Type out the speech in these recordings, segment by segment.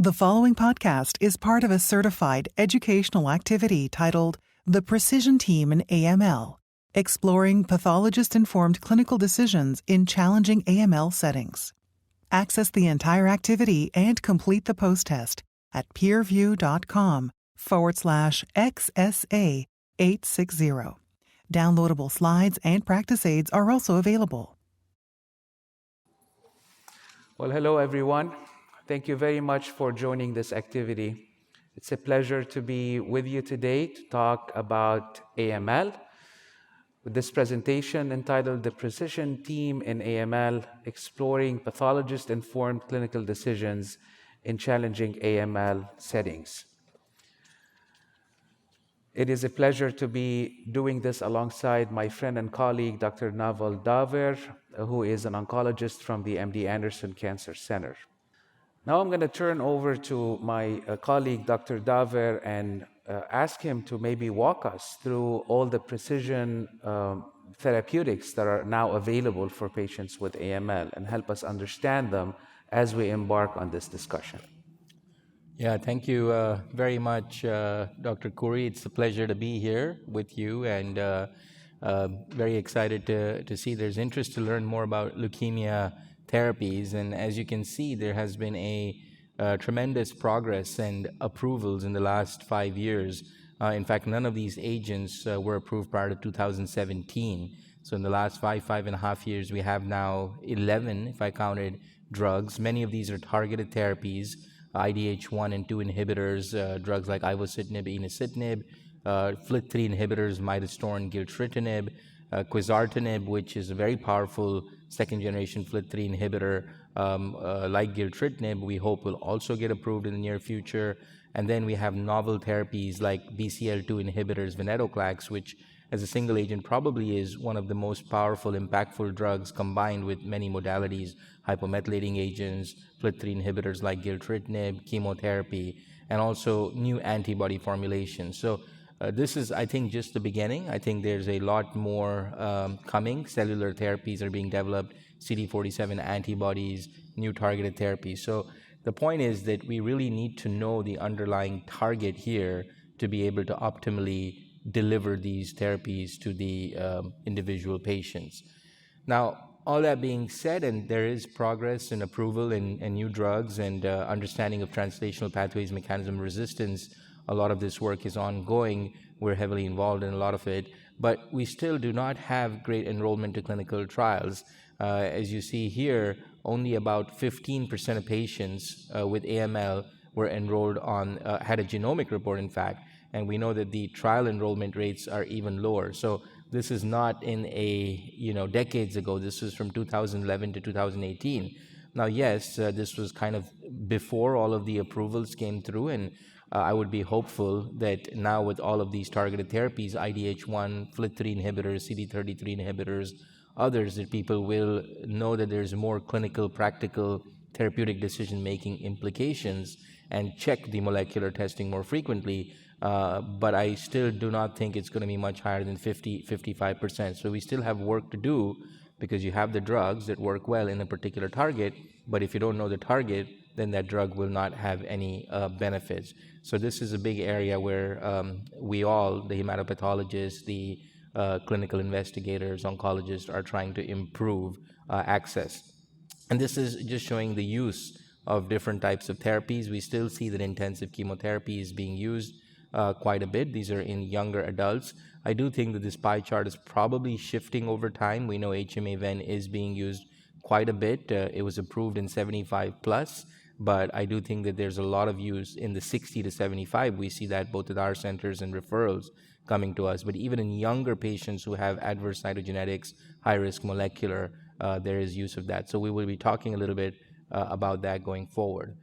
The following podcast is part of a certified educational activity titled The Precision Team in AML, exploring pathologist-informed clinical decisions in challenging AML settings. Access the entire activity and complete the post-test at peerview.com/XSA860. Downloadable slides and practice aids are also available. Well, hello everyone. Thank you very much for joining this activity. It's a pleasure to be with you today to talk about AML with this presentation entitled The Precision Team in AML, Exploring Pathologist-Informed Clinical Decisions in Challenging AML Settings. It is a pleasure to be doing this alongside my friend and colleague, Dr. Naval Daver, who is an oncologist from the MD Anderson Cancer Center. Now I'm going to turn over to my colleague, Dr. Daver, and ask him to maybe walk us through all the precision therapeutics that are now available for patients with AML and help us understand them as we embark on this discussion. Yeah, thank you very much, Dr. Khoury. It's a pleasure to be here with you, and very excited to see there's interest to learn more about leukemia therapies. And as you can see, there has been a tremendous progress and approvals in the last 5 years. In fact, none of these agents were approved prior to 2017. So in the last 5.5 years, we have now 11, if I counted, drugs. Many of these are targeted therapies. IDH1 and 2 inhibitors, drugs like ivosidenib, enasidenib, FLT3 inhibitors, midostaurin, gilteritinib, quizartinib, which is a very powerful second-generation FLT3 inhibitor, like gilteritinib, we hope will also get approved in the near future. And then we have novel therapies like BCL2 inhibitors, Venetoclax, which as a single agent probably is one of the most powerful, impactful drugs combined with many modalities, hypomethylating agents, FLT3 inhibitors like gilteritinib, chemotherapy, and also new antibody formulations. So this is, I think, just the beginning. I think there's a lot more coming. Cellular therapies are being developed, CD47 antibodies, new targeted therapies. So the point is that we really need to know the underlying target here to be able to optimally deliver these therapies to the individual patients. Now, all that being said, and there is progress and approval in new drugs and understanding of translational pathways, mechanism of resistance, a lot of this work is ongoing. We're heavily involved in a lot of it, but we still do not have great enrollment to clinical trials. As you see here, only about 15% of patients with AML were enrolled on, had a genomic report, in fact, and we know that the trial enrollment rates are even lower. So this is not in decades ago. This was from 2011 to 2018. Now, yes, this was kind of before all of the approvals came through, and I would be hopeful that now with all of these targeted therapies, IDH1, FLT3 inhibitors, CD33 inhibitors, others, that people will know that there's more clinical, practical, therapeutic decision-making implications and check the molecular testing more frequently. But I still do not think it's going to be much higher than 55%. So we still have work to do because you have the drugs that work well in a particular target, but if you don't know the target, then that drug will not have any benefits. So this is a big area where we all, the hematopathologists, the clinical investigators, oncologists, are trying to improve access. And this is just showing the use of different types of therapies. We still see that intensive chemotherapy is being used quite a bit. These are in younger adults. I do think that this pie chart is probably shifting over time. We know HMA-VEN is being used quite a bit. It was approved in 75 plus, but I do think that there's a lot of use in the 60 to 75. We see that both at our centers and referrals coming to us. But even in younger patients who have adverse cytogenetics, high-risk molecular, there is use of that. So we will be talking a little bit about that going forward.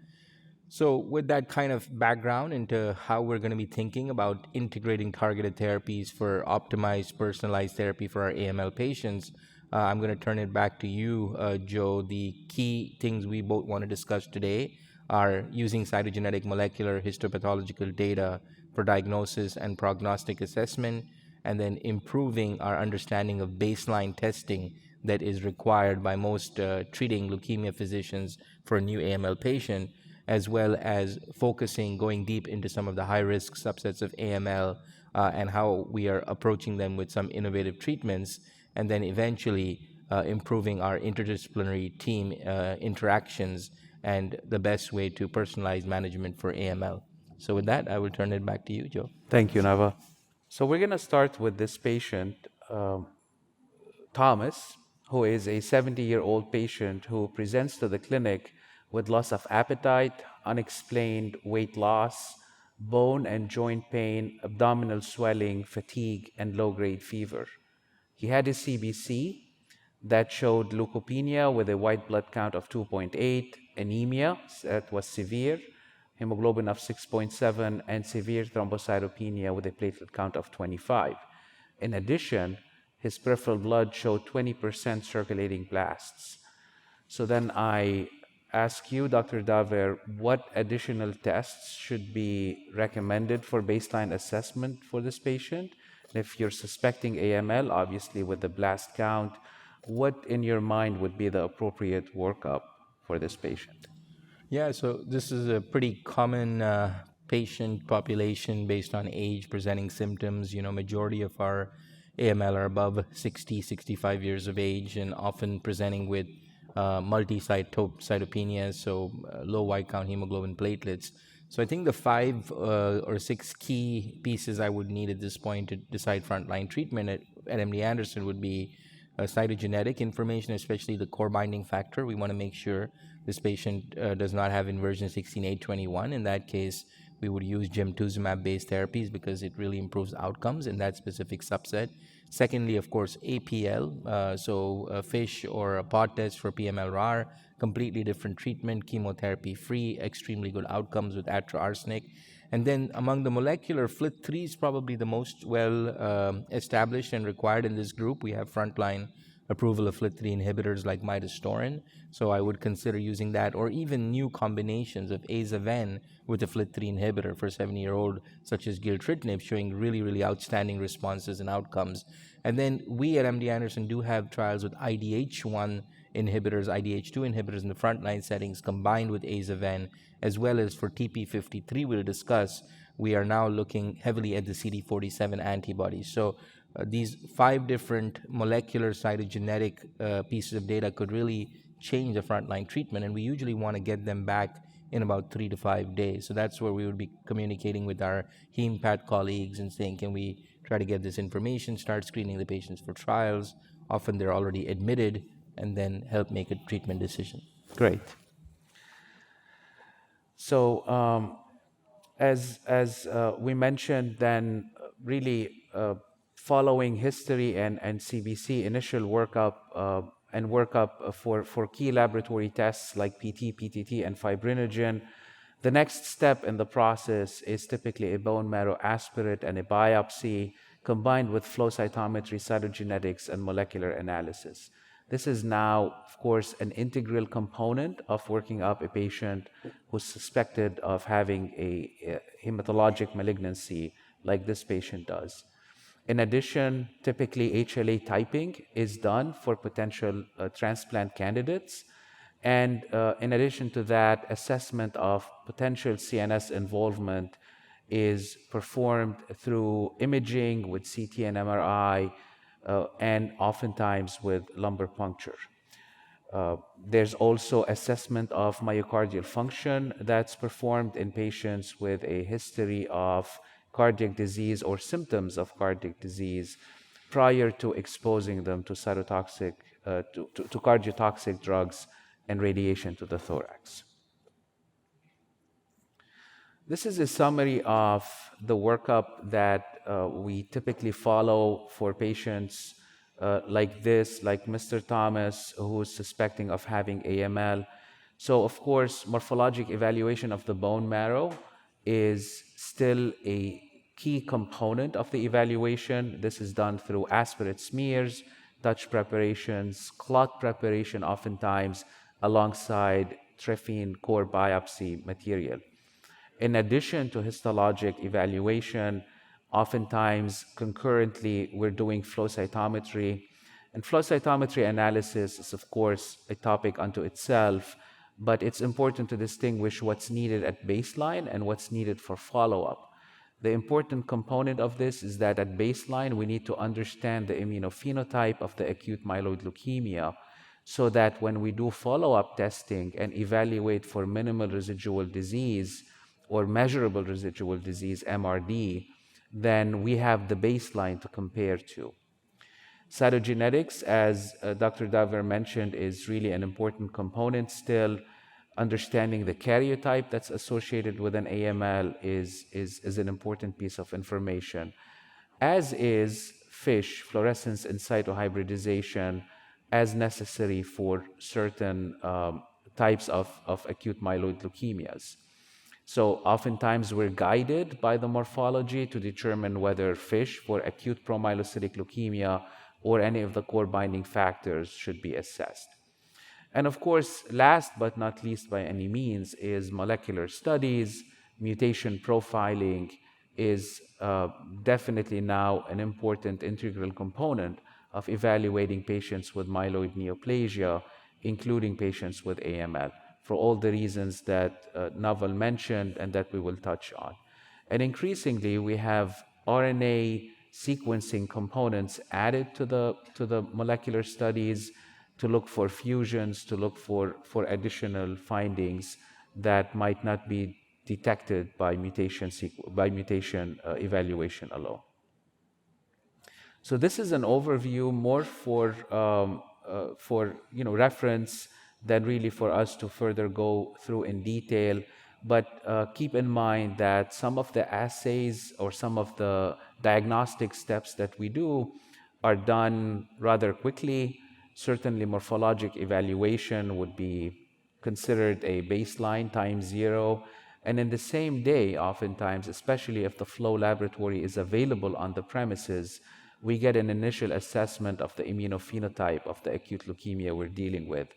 So with that kind of background into how we're going to be thinking about integrating targeted therapies for optimized, personalized therapy for our AML patients, I'm going to turn it back to you, Joe. The key things we both want to discuss today are using cytogenetic molecular histopathological data for diagnosis and prognostic assessment, and then improving our understanding of baseline testing that is required by most treating leukemia physicians for a new AML patient. as well as focusing, going deep into some of the high-risk subsets of AML and how we are approaching them with some innovative treatments, and then eventually improving our interdisciplinary team interactions and the best way to personalize management for AML. So with that, I will turn it back to you, Joe. Thank you, Nava. So we're going to start with this patient, Thomas, who is a 70-year-old patient who presents to the clinic with loss of appetite, unexplained weight loss, bone and joint pain, abdominal swelling, fatigue, and low-grade fever. He had a CBC that showed leukopenia with a white blood count of 2.8, anemia that was severe, hemoglobin of 6.7, and severe thrombocytopenia with a platelet count of 25. In addition, his peripheral blood showed 20% circulating blasts. So then I ask you, Dr. Daver, what additional tests should be recommended for baseline assessment for this patient? And if you're suspecting AML, obviously with the blast count, what in your mind would be the appropriate workup for this patient? Yeah, so this is a pretty common patient population based on age presenting symptoms. Majority of our AML are above 60, 65 years of age and often presenting with multi-cytopenias, so low white count hemoglobin platelets. So I think the 5 or 6 key pieces I would need at this point to decide frontline treatment at MD Anderson would be cytogenetic information, especially the core binding factor. We want to make sure this patient does not have inversion 16821. In that case, we would use gemtuzumab-based therapies because it really improves outcomes in that specific subset. Secondly, of course, APL, so a FISH or a POD test for PML-RAR, completely different treatment, chemotherapy-free, extremely good outcomes with arsenic. And then among the molecular, FLT3 is probably the most well established and required in this group. We have frontline approval of FLT3 inhibitors like midostaurin, so I would consider using that, or even new combinations of aza-ven with a FLT3 inhibitor for 70-year-old, such as gilteritinib, showing really, really outstanding responses and outcomes. And then we at MD Anderson do have trials with IDH1 inhibitors, IDH2 inhibitors in the frontline settings combined with aza-ven, as well as for TP53 we'll discuss. We are now looking heavily at the CD47 antibodies. So these 5 different molecular cytogenetic pieces of data could really change the frontline treatment, and we usually want to get them back in about 3 to 5 days. So that's where we would be communicating with our heme-pat colleagues and saying, can we try to get this information, start screening the patients for trials. Often they're already admitted, and then help make a treatment decision. Great. So as we mentioned, then really following history and CBC, initial workup and workup for key laboratory tests like PT, PTT, and fibrinogen. The next step in the process is typically a bone marrow aspirate and a biopsy combined with flow cytometry, cytogenetics, and molecular analysis. This is now, of course, an integral component of working up a patient who's suspected of having a hematologic malignancy like this patient does. In addition, typically HLA typing is done for potential transplant candidates. And in addition to that, assessment of potential CNS involvement is performed through imaging with CT and MRI, and oftentimes with lumbar puncture. There's also assessment of myocardial function that's performed in patients with a history of cardiac disease or symptoms of cardiac disease prior to exposing them to cytotoxic, to cardiotoxic drugs and radiation to the thorax. This is a summary of the workup that we typically follow for patients like this, like Mr. Thomas, who's suspecting of having AML. So, of course, morphologic evaluation of the bone marrow is still a key component of the evaluation. This is done through aspirate smears, touch preparations, clot preparation, oftentimes alongside trephine core biopsy material. In addition to histologic evaluation, oftentimes concurrently we're doing flow cytometry. And flow cytometry analysis is, of course, a topic unto itself, but it's important to distinguish what's needed at baseline and what's needed for follow-up. The important component of this is that at baseline, we need to understand the immunophenotype of the acute myeloid leukemia so that when we do follow-up testing and evaluate for minimal residual disease or measurable residual disease, MRD, then we have the baseline to compare to. Cytogenetics, as Dr. Daver mentioned, is really an important component still. Understanding the karyotype that's associated with an AML is an important piece of information, as is FISH, fluorescence in situ hybridization, as necessary for certain types of acute myeloid leukemias. So oftentimes we're guided by the morphology to determine whether FISH for acute promyelocytic leukemia or any of the core binding factors should be assessed. And of course, last but not least by any means is molecular studies. Mutation profiling is definitely now an important integral component of evaluating patients with myeloid neoplasia, including patients with AML, for all the reasons that Naval mentioned and that we will touch on. And increasingly, we have RNA sequencing components added to the molecular studies to look for fusions, to look for additional findings that might not be detected by mutation evaluation alone. So this is an overview more for reference than really for us to further go through in detail. But keep in mind that some of the assays or some of the diagnostic steps that we do are done rather quickly. Certainly morphologic evaluation would be considered a baseline time zero. And in the same day, oftentimes, especially if the flow laboratory is available on the premises, we get an initial assessment of the immunophenotype of the acute leukemia we're dealing with.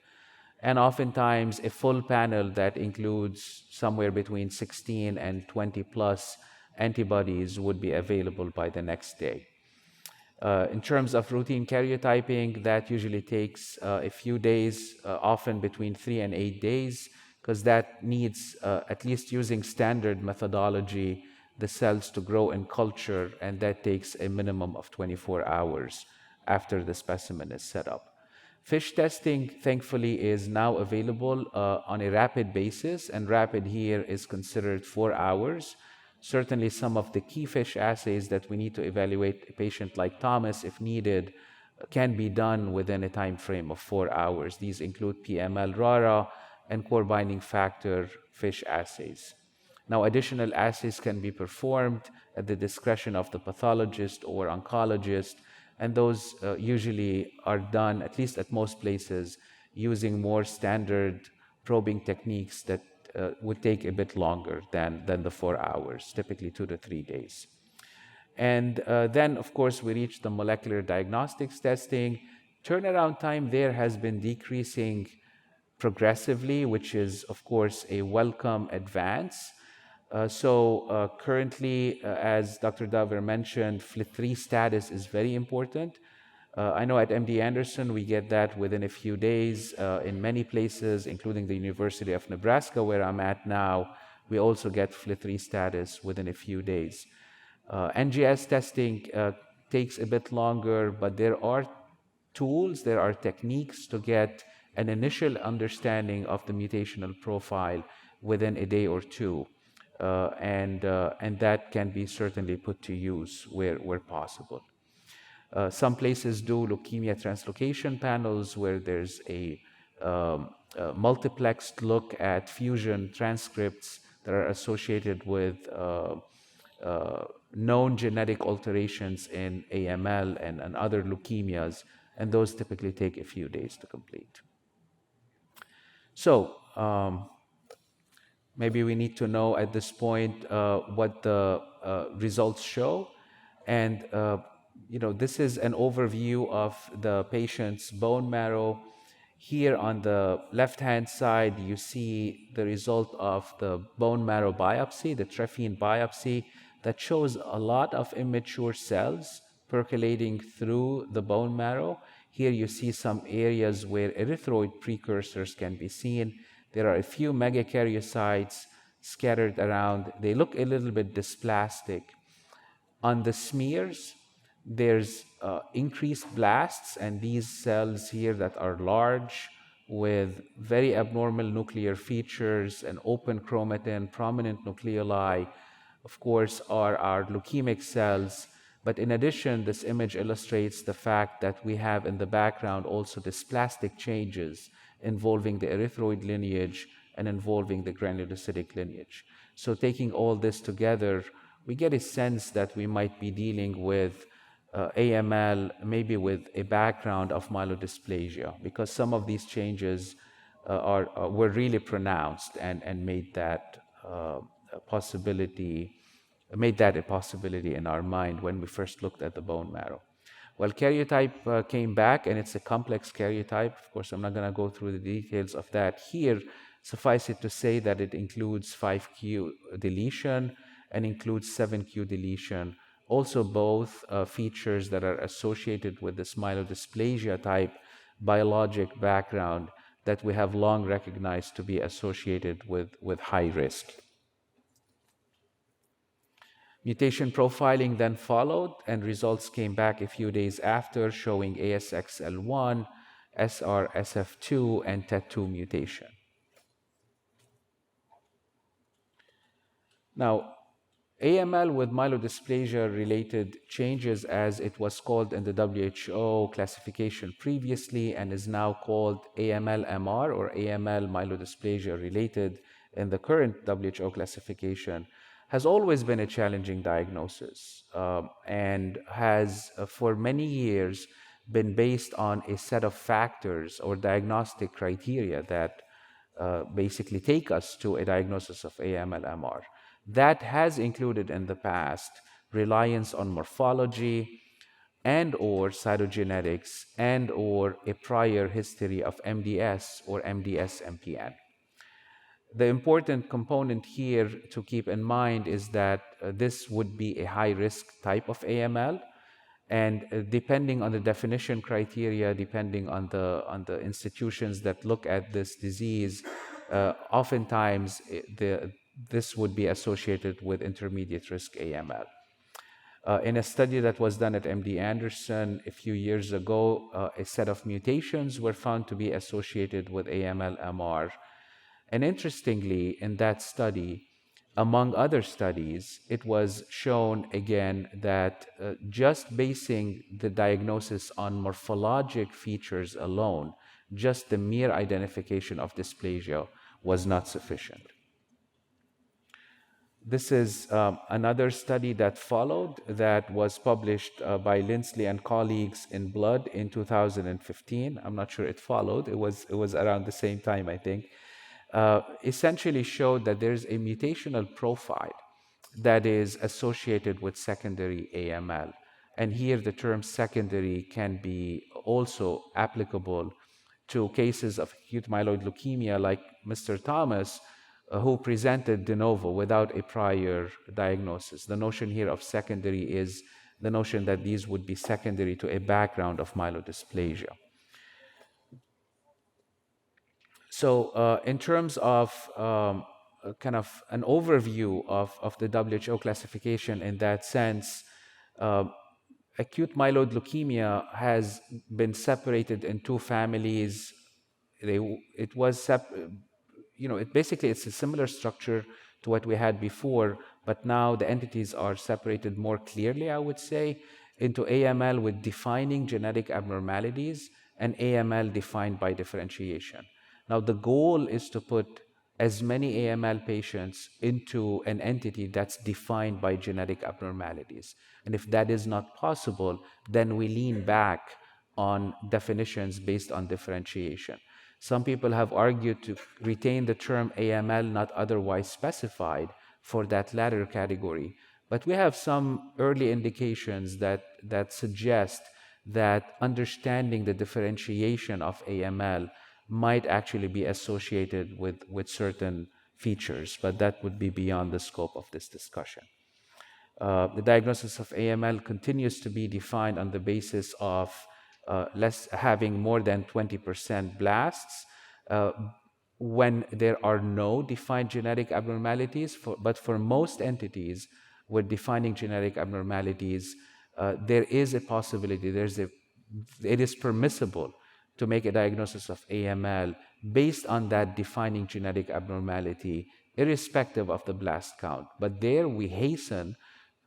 And oftentimes, a full panel that includes somewhere between 16 and 20 plus antibodies would be available by the next day. In terms of routine karyotyping, that usually takes a few days, often between 3 and 8 days, because that needs, at least using standard methodology, the cells to grow in culture, and that takes a minimum of 24 hours after the specimen is set up. FISH testing, thankfully, is now available on a rapid basis, and rapid here is considered 4 hours. Certainly, some of the key FISH assays that we need to evaluate a patient like Thomas, if needed, can be done within a time frame of 4 hours. These include PML-RARA and core binding factor FISH assays. Now, additional assays can be performed at the discretion of the pathologist or oncologist, and those usually are done, at least at most places, using more standard probing techniques that would take a bit longer than the 4 hours, typically 2 to 3 days. And then, of course, we reach the molecular diagnostics testing. Turnaround time there has been decreasing progressively, which is, of course, a welcome advance. Currently, as Dr. Daver mentioned, FLT3 status is very important. I know at MD Anderson, we get that within a few days. In many places, including the University of Nebraska, where I'm at now, we also get FLT3 status within a few days. NGS testing takes a bit longer, but there are tools, there are techniques to get an initial understanding of the mutational profile within a day or two. And that can be certainly put to use where possible. Some places do leukemia translocation panels where there's a multiplexed look at fusion transcripts that are associated with known genetic alterations in AML and other leukemias, and those typically take a few days to complete. So, maybe we need to know at this point what the results show. And this is an overview of the patient's bone marrow. Here on the left-hand side, you see the result of the bone marrow biopsy, the trephine biopsy, that shows a lot of immature cells percolating through the bone marrow. Here you see some areas where erythroid precursors can be seen. There are a few megakaryocytes scattered around. They look a little bit dysplastic. On the smears, there's increased blasts, and these cells here that are large with very abnormal nuclear features, an open chromatin, prominent nucleoli, of course, are our leukemic cells. But in addition, this image illustrates the fact that we have in the background also dysplastic changes involving the erythroid lineage and involving the granulocytic lineage. So taking all this together, we get a sense that we might be dealing with AML, maybe with a background of myelodysplasia, because some of these changes were really pronounced and made that a possibility in our mind when we first looked at the bone marrow. Well, karyotype came back, and it's a complex karyotype. Of course, I'm not going to go through the details of that here. Suffice it to say that it includes 5q deletion and includes 7q deletion. Also, both features that are associated with this myelodysplasia type biologic background that we have long recognized to be associated with high risk. Mutation profiling then followed, and results came back a few days after showing ASXL1, SRSF2, and TET2 mutation. Now, AML with myelodysplasia-related changes, as it was called in the WHO classification previously and is now called AML-MR or AML myelodysplasia-related in the current WHO classification, has always been a challenging diagnosis and has for many years been based on a set of factors or diagnostic criteria that basically take us to a diagnosis of AML-MR. That has included in the past reliance on morphology and or cytogenetics and or a prior history of MDS or MDS-MPN. The important component here to keep in mind is that this would be a high-risk type of AML, and depending on the definition criteria, depending on the institutions that look at this disease, oftentimes this would be associated with intermediate risk AML. In a study that was done at MD Anderson a few years ago, a set of mutations were found to be associated with AML-MR. And interestingly, in that study, among other studies, it was shown again that just basing the diagnosis on morphologic features alone, just the mere identification of dysplasia was not sufficient. This is another study that followed that was published by Lindsley and colleagues in Blood in 2015. I'm not sure it followed. It was around the same time, I think. Essentially showed that there's a mutational profile that is associated with secondary AML. And here the term secondary can be also applicable to cases of acute myeloid leukemia like Mr. Thomas, who presented de novo without a prior diagnosis. The notion here of secondary is the notion that these would be secondary to a background of myelodysplasia. So in terms of kind of an overview of the WHO classification in that sense, acute myeloid leukemia has been separated in two families. Basically it's a similar structure to what we had before, but now the entities are separated more clearly, I would say, into AML with defining genetic abnormalities and AML defined by differentiation. Now, the goal is to put as many AML patients into an entity that's defined by genetic abnormalities. And if that is not possible, then we lean back on definitions based on differentiation. Some people have argued to retain the term AML not otherwise specified for that latter category. But we have some early indications that suggest that understanding the differentiation of AML might actually be associated with certain features, but that would be beyond the scope of this discussion. The diagnosis of AML continues to be defined on the basis of having more than 20% blasts. when there are no defined genetic abnormalities, but for most entities with defining genetic abnormalities, there is a possibility, it is permissible to make a diagnosis of AML based on that defining genetic abnormality, irrespective of the blast count. But there we hasten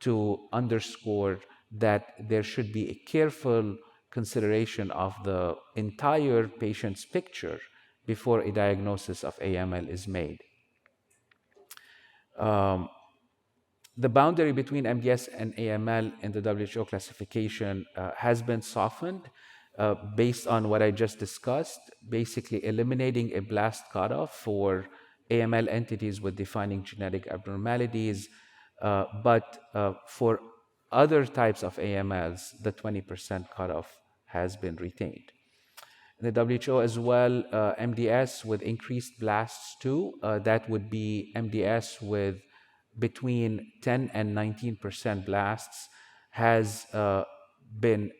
to underscore that there should be a careful consideration of the entire patient's picture before a diagnosis of AML is made. The boundary between MDS and AML in the WHO classification has been softened based on what I just discussed, basically eliminating a blast cutoff for AML entities with defining genetic abnormalities, but for other types of AMLs, the 20% cutoff has been retained. In the WHO as well, MDS with increased blasts too, that would be MDS with between 10 and 19% blasts, has been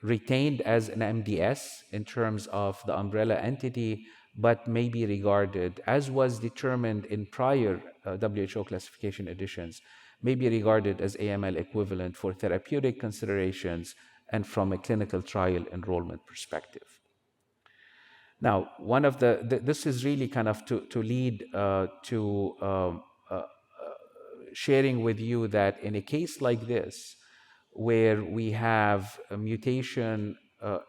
retained as an MDS in terms of the umbrella entity, but may be regarded, as was determined in prior WHO classification editions, may be regarded as AML equivalent for therapeutic considerations and from a clinical trial enrollment perspective. Now, one of this is really kind of to lead to sharing with you that in a case like this, where we have a mutation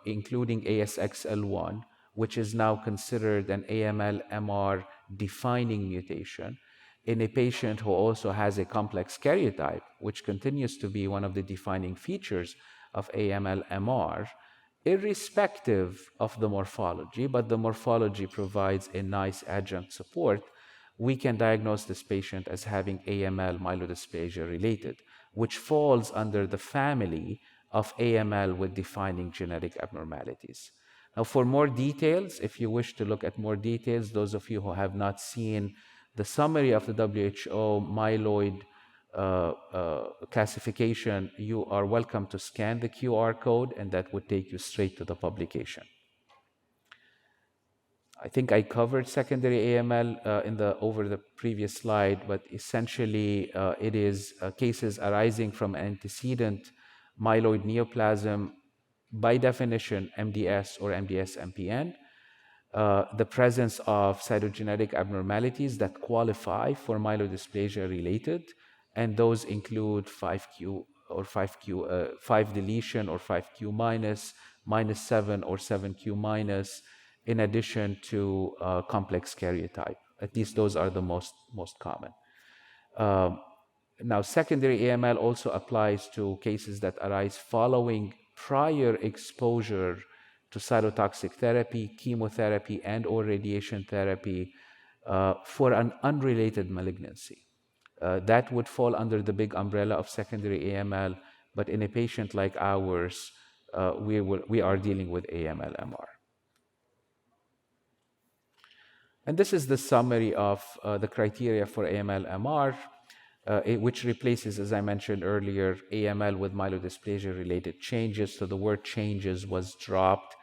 including ASXL1, which is now considered an AML-MR defining mutation, in a patient who also has a complex karyotype, which continues to be one of the defining features of AML-MR, irrespective of the morphology, but the morphology provides a nice adjunct support, we can diagnose this patient as having AML myelodysplasia related, which falls under the family of AML with defining genetic abnormalities. Now, for more details, if you wish to look at more details, those of you who have not seen the summary of the WHO myeloid classification, you are welcome to scan the QR code, and that would take you straight to the publication. I think I covered secondary AML over the previous slide, but essentially it is cases arising from antecedent myeloid neoplasm, by definition MDS or MDS-MPN, the presence of cytogenetic abnormalities that qualify for myelodysplasia related, and those include 5q or 5 deletion or 5q minus, -7 or 7q minus, in addition to complex karyotype. At least those are the most common. Now, secondary AML also applies to cases that arise following prior exposure to cytotoxic therapy, chemotherapy, and/or radiation therapy for an unrelated malignancy. That would fall under the big umbrella of secondary AML, but in a patient like ours, we are dealing with AML-MR. And this is the summary of the criteria for AML-MR, which replaces, as I mentioned earlier, AML with myelodysplasia-related changes. So the word changes was dropped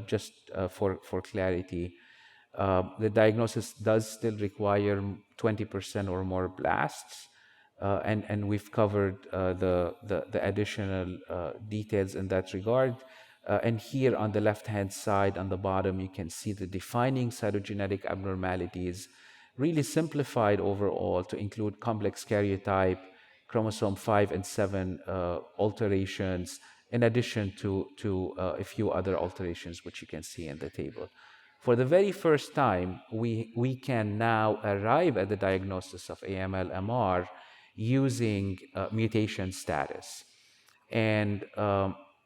just for clarity. The diagnosis does still require 20% or more blasts, and we've covered the additional details in that regard. And here on the left-hand side, on the bottom, you can see the defining cytogenetic abnormalities, really simplified overall to include complex karyotype, chromosome 5 and 7 alterations, in addition to a few other alterations, which you can see in the table. For the very first time, we can now arrive at the diagnosis of AML-MR using mutation status. And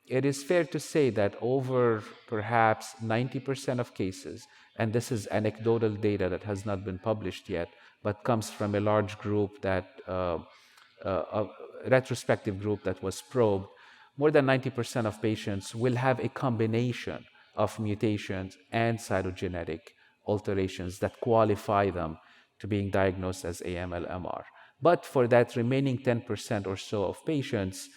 it is fair to say that over perhaps 90% of cases, and this is anecdotal data that has not been published yet, but comes from a large group that, a retrospective group that was probed, more than 90% of patients will have a combination of mutations and cytogenetic alterations that qualify them to being diagnosed as AML-MR. But for that remaining 10% or so of patients,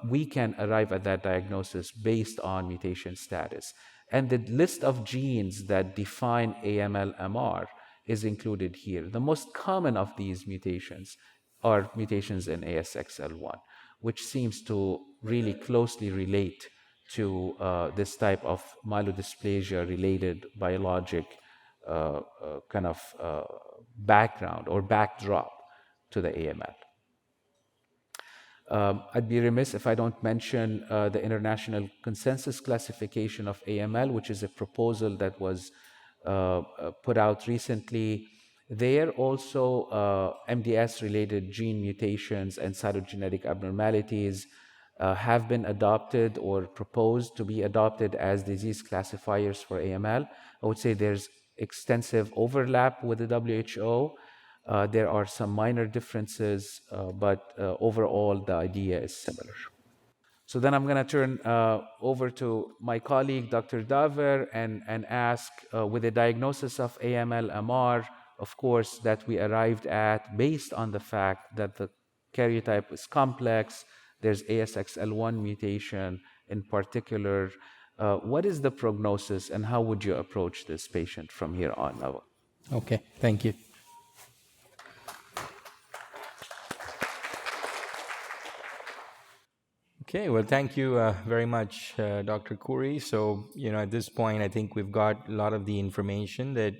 we can arrive at that diagnosis based on mutation status. And the list of genes that define AML-MR is included here. The most common of these mutations are mutations in ASXL1, which seems to really closely relate to this type of myelodysplasia-related biologic kind of background or backdrop to the AML. I'd be remiss if I don't mention the International Consensus Classification of AML, which is a proposal that was put out recently. There also MDS-related gene mutations and cytogenetic abnormalities have been adopted or proposed to be adopted as disease classifiers for AML. I would say there's extensive overlap with the WHO. There are some minor differences, but overall the idea is similar. So then I'm going to turn over to my colleague, Dr. Daver, and ask, with the diagnosis of AML-MR, of course, that we arrived at based on the fact that the karyotype is complex, there's ASXL1 mutation in particular. What is the prognosis and how would you approach this patient from here on, Naval? Okay, thank you. Okay, well, thank you very much, Dr. Khoury. So, at this point, I think we've got a lot of the information that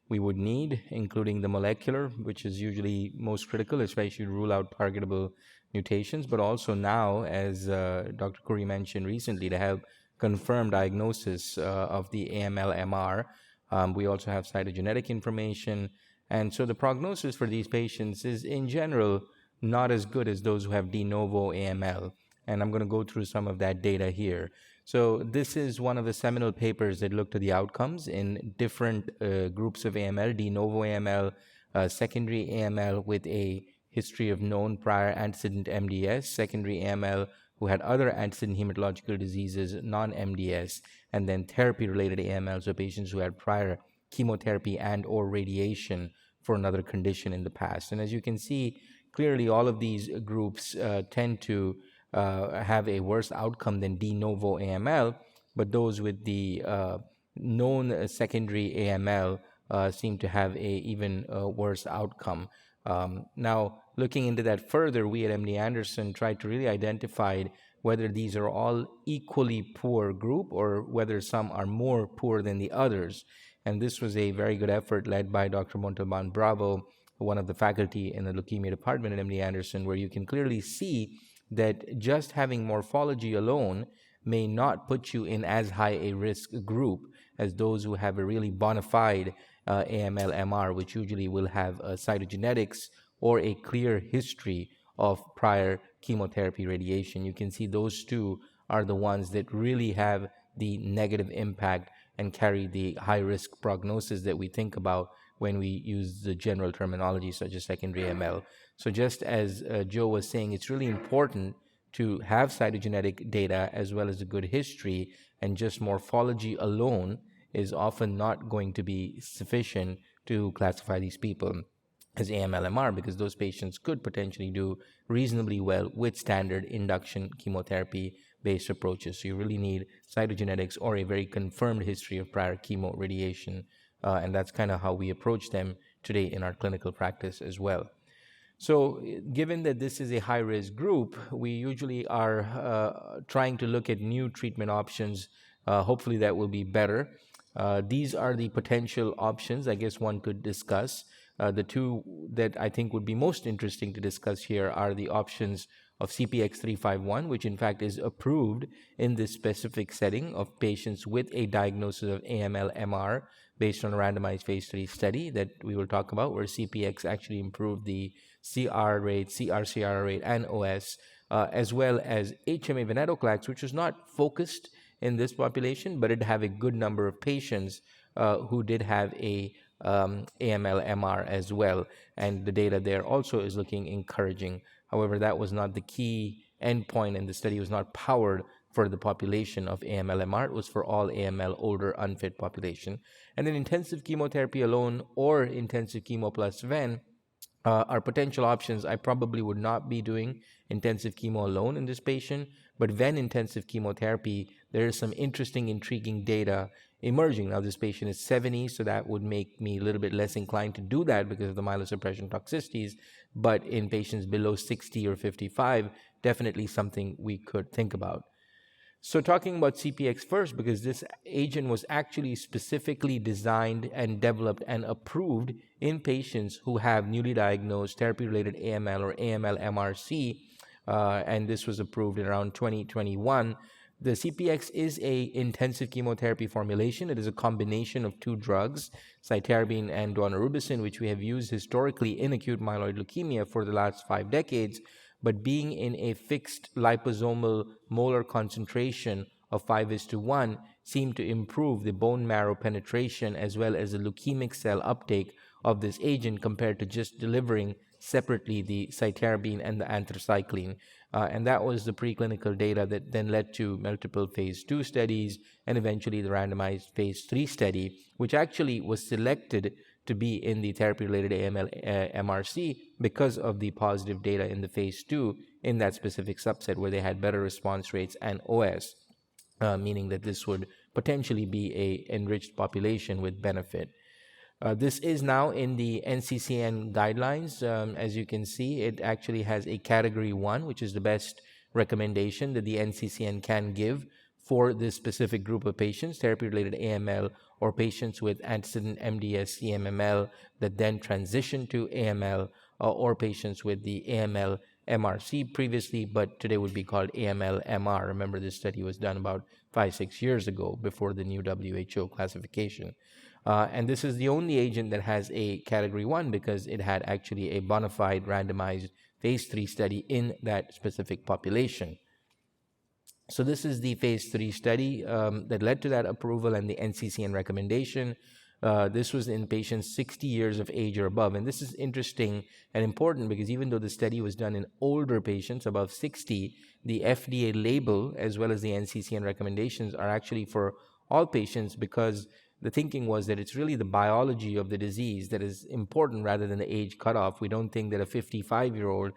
we would need, including the molecular, which is usually most critical, especially to rule out targetable mutations, but also now, as Dr. Khoury mentioned recently, to help confirm diagnosis of the AML-MR. We also have cytogenetic information. And so the prognosis for these patients is, in general, not as good as those who have de novo AML. And I'm going to go through some of that data here. So this is one of the seminal papers that looked at the outcomes in different groups of AML, de novo AML, secondary AML with a history of known prior antecedent MDS, secondary AML who had other antecedent hematological diseases, non-MDS, and then therapy-related AML, so patients who had prior chemotherapy and or radiation for another condition in the past. And as you can see, clearly all of these groups tend to have a worse outcome than de novo AML, but those with the known secondary AML seem to have a even worse outcome. Now, looking into that further, we at MD Anderson tried to really identify whether these are all equally poor group or whether some are more poor than the others. And this was a very good effort led by Dr. Montalban Bravo, one of the faculty in the leukemia department at MD Anderson, where you can clearly see that just having morphology alone may not put you in as high a risk group as those who have a really bona fide AML-MR, which usually will have cytogenetics or a clear history of prior chemotherapy radiation. You can see those two are the ones that really have the negative impact and carry the high-risk prognosis that we think about when we use the general terminology such as secondary AML. So just as Joe was saying, it's really important to have cytogenetic data as well as a good history, and just morphology alone is often not going to be sufficient to classify these people as AML-MR, because those patients could potentially do reasonably well with standard induction chemotherapy-based approaches. So you really need cytogenetics or a very confirmed history of prior chemo radiation, and that's kind of how we approach them today in our clinical practice as well. So given that this is a high-risk group, we usually are trying to look at new treatment options. Hopefully that will be better. These are the potential options I guess one could discuss. The two that I think would be most interesting to discuss here are the options of CPX-351, which in fact is approved in this specific setting of patients with a diagnosis of AML-MR based on a randomized phase 3 study that we will talk about, where CPX actually improved the CR rate, CR/CR rate, and OS, as well as HMA Venetoclax, which was not focused in this population, but it have a good number of patients who did have a AML-MR as well, and the data there also is looking encouraging. However, that was not the key endpoint, and the study was not powered for the population of AML-MR. It was for all AML older unfit population. And then intensive chemotherapy alone or intensive chemo plus Ven are potential options. I probably would not be doing intensive chemo alone in this patient, but Ven intensive chemotherapy, there is some interesting, intriguing data emerging. Now, this patient is 70, so that would make me a little bit less inclined to do that because of the myelosuppression toxicities. But in patients below 60 or 55, definitely something we could think about. So talking about CPX first, because this agent was actually specifically designed and developed and approved in patients who have newly diagnosed therapy-related AML or AML-MRC, and this was approved in around 2021. The CPX is a intensive chemotherapy formulation. It is a combination of two drugs, cytarabine and daunorubicin, which we have used historically in acute myeloid leukemia for the last 5 decades. But being in a fixed liposomal molar concentration of 5:1 seemed to improve the bone marrow penetration as well as the leukemic cell uptake of this agent compared to just delivering separately the cytarabine and the anthracycline. And that was the preclinical data that then led to multiple phase 2 studies and eventually the randomized phase 3 study, which actually was selected to be in the therapy-related AML MRC because of the positive data in the phase 2 in that specific subset where they had better response rates and OS, meaning that this would potentially be a enriched population with benefit. This is now in the NCCN guidelines. As you can see, it actually has a category 1, which is the best recommendation that the NCCN can give for this specific group of patients, therapy-related AML, or patients with antecedent MDS, CMML that then transition to AML, or patients with the AML MRC previously, but today would be called AML MR. Remember, this study was done about 5-6 years ago before the new WHO classification. And this is the only agent that has a category 1 because it had actually a bona fide randomized phase 3 study in that specific population. So this is the phase 3 study that led to that approval and the NCCN recommendation. This was in patients 60 years of age or above. And this is interesting and important because even though the study was done in older patients above 60, the FDA label as well as the NCCN recommendations are actually for all patients because the thinking was that it's really the biology of the disease that is important rather than the age cutoff. We don't think that a 55-year-old,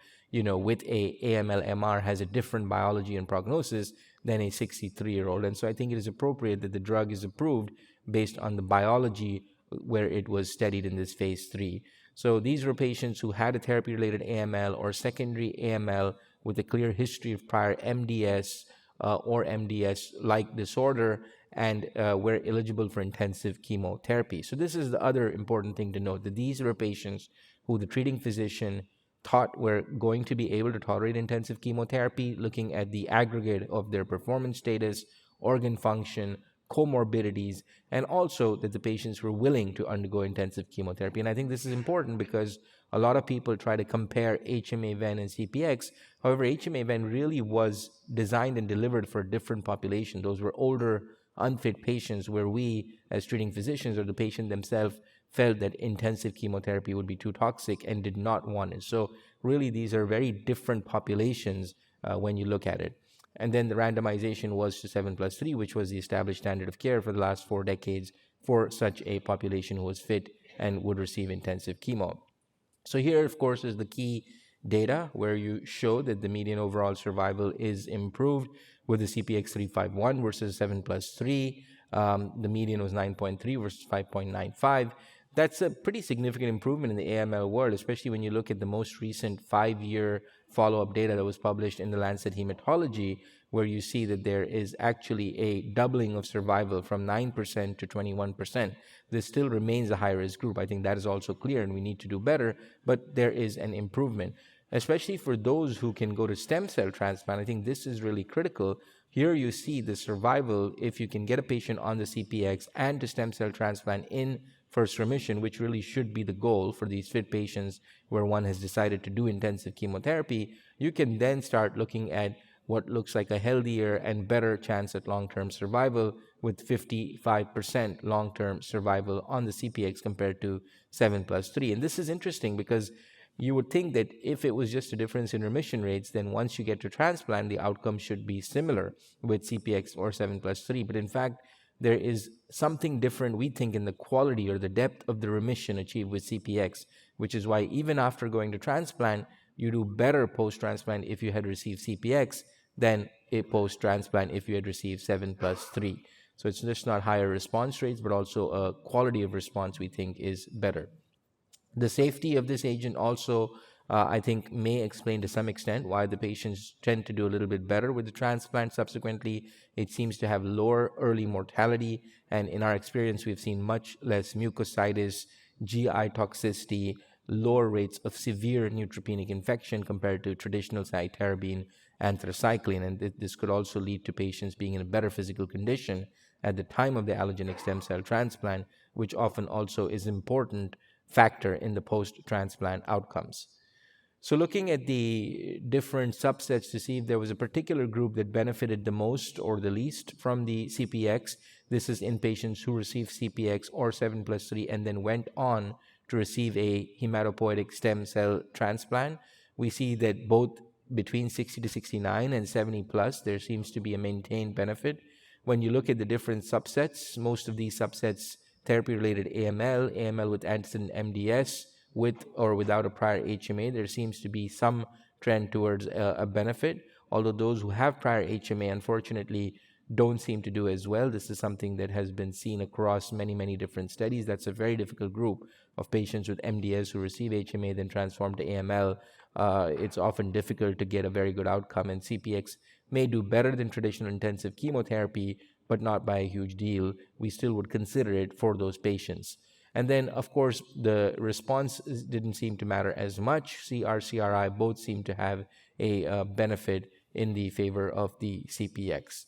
with a AML-MR has a different biology and prognosis than a 63-year-old. And so I think it is appropriate that the drug is approved based on the biology where it was studied in this phase 3. So these were patients who had a therapy-related AML or secondary AML with a clear history of prior MDS or MDS-like disorder and were eligible for intensive chemotherapy. So this is the other important thing to note, that these were patients who the treating physician thought were going to be able to tolerate intensive chemotherapy, looking at the aggregate of their performance status, organ function, comorbidities, and also that the patients were willing to undergo intensive chemotherapy. And I think this is important because a lot of people try to compare HMA-VEN and CPX. However, HMA-VEN really was designed and delivered for a different population. Those were older, unfit patients where we, as treating physicians or the patient themselves, felt that intensive chemotherapy would be too toxic and did not want it. So really, these are very different populations when you look at it. And then the randomization was to 7+3, which was the established standard of care for the last 4 decades for such a population who was fit and would receive intensive chemo. So here, of course, is the key data where you show that the median overall survival is improved with the CPX 351 versus 7+3. The median was 9.3 versus 5.95. That's a pretty significant improvement in the AML world, especially when you look at the most recent 5-year follow-up data that was published in the Lancet Hematology, where you see that there is actually a doubling of survival from 9% to 21%. This still remains a high-risk group. I think that is also clear, and we need to do better, but there is an improvement. Especially for those who can go to stem cell transplant, I think this is really critical. Here you see the survival if you can get a patient on the CPX and to stem cell transplant in first remission, which really should be the goal for these fit patients where one has decided to do intensive chemotherapy. You can then start looking at what looks like a healthier and better chance at long-term survival with 55% long-term survival on the CPX compared to 7+3. And this is interesting because you would think that if it was just a difference in remission rates, then once you get to transplant, the outcome should be similar with CPX or 7+3. But in fact, there is something different, we think, in the quality or the depth of the remission achieved with CPX, which is why even after going to transplant, you do better post-transplant if you had received CPX than a post-transplant if you had received 7+3. So it's just not higher response rates, but also a quality of response we think is better. The safety of this agent also, I think, may explain to some extent why the patients tend to do a little bit better with the transplant subsequently. It seems to have lower early mortality, and in our experience, we've seen much less mucositis, GI toxicity, lower rates of severe neutropenic infection compared to traditional cytarabine anthracycline. And this could also lead to patients being in a better physical condition at the time of the allogeneic stem cell transplant, which often also is important factor in the post-transplant outcomes. So looking at the different subsets to see if there was a particular group that benefited the most or the least from the CPX, this is in patients who received CPX or 7+3 and then went on to receive a hematopoietic stem cell transplant. We see that both between 60 to 69 and 70 plus, there seems to be a maintained benefit. When you look at the different subsets, most of these subsets, therapy-related AML, AML with antecedent MDS, with or without a prior HMA, there seems to be some trend towards a benefit, although those who have prior HMA, unfortunately, don't seem to do as well. This is something that has been seen across many, many different studies. That's a very difficult group of patients with MDS who receive HMA, then transform to AML. It's often difficult to get a very good outcome, and CPX may do better than traditional intensive chemotherapy, but not by a huge deal. We still would consider it for those patients. And then, of course, the response didn't seem to matter as much. CR, CRI both seem to have a benefit in the favor of the CPX.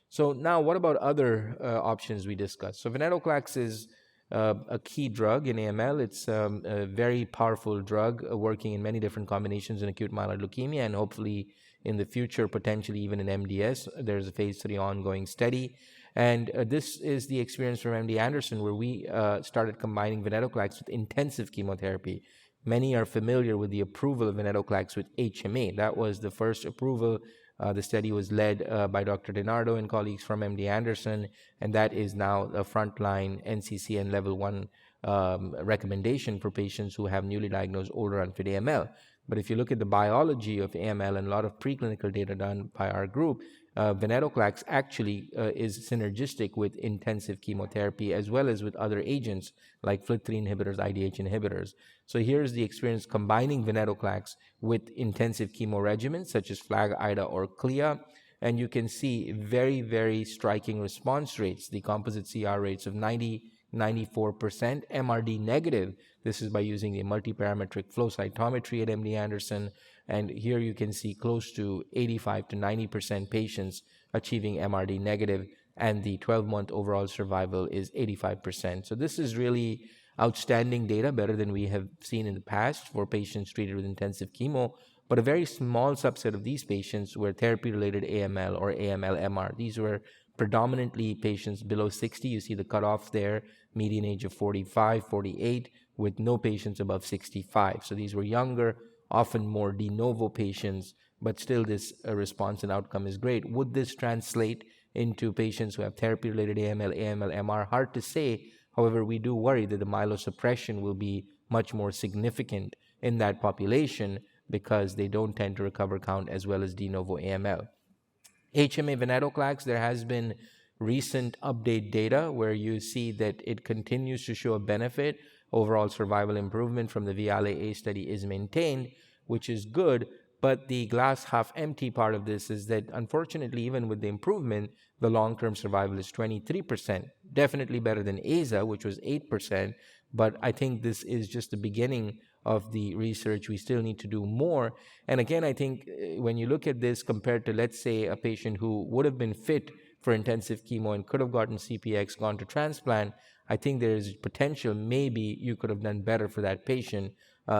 So now, what about other options we discussed? So Venetoclax is a key drug in AML. It's a very powerful drug working in many different combinations in acute myeloid leukemia, and hopefully in the future, potentially even in MDS. There's a phase 3 ongoing study. And this is the experience from MD Anderson, where we started combining Venetoclax with intensive chemotherapy. Many are familiar with the approval of Venetoclax with HMA. That was the first approval. The study was led by Dr. DiNardo and colleagues from MD Anderson, and that is now a frontline NCCN level 1 recommendation for patients who have newly diagnosed older unfit AML. But if you look at the biology of AML and a lot of preclinical data done by our group, Venetoclax actually is synergistic with intensive chemotherapy as well as with other agents like FLT3 inhibitors, IDH inhibitors. So here's the experience combining Venetoclax with intensive chemo regimens such as FLAG, IDA, or CLIA. And you can see very, very striking response rates, the composite CR rates of 90, 94%, MRD negative. This is by using the multiparametric flow cytometry at MD Anderson. And here you can see close to 85 to 90% patients achieving MRD negative, and the 12-month overall survival is 85%. So this is really outstanding data, better than we have seen in the past for patients treated with intensive chemo. But a very small subset of these patients were therapy-related AML or AML-MR. These were predominantly patients below 60. You see the cutoff there, median age of 45, 48, with no patients above 65. So these were younger, often more de novo patients, but still this response and outcome is great. Would this translate into patients who have therapy-related AML, AML-MR? Hard to say. However, we do worry that the myelosuppression will be much more significant in that population because they don't tend to recover count as well as de novo AML. HMA Venetoclax, there has been recent update data where you see that it continues to show a benefit. Overall survival improvement from the VIALE-A study is maintained, which is good. But the glass half empty part of this is that, unfortunately, even with the improvement, the long-term survival is 23%. Definitely better than AZA, which was 8%. But I think this is just the beginning of the research. We still need to do more. And again, I think when you look at this compared to, let's say, a patient who would have been fit for intensive chemo and could have gotten CPX, gone to transplant, I think there is potential maybe you could have done better for that patient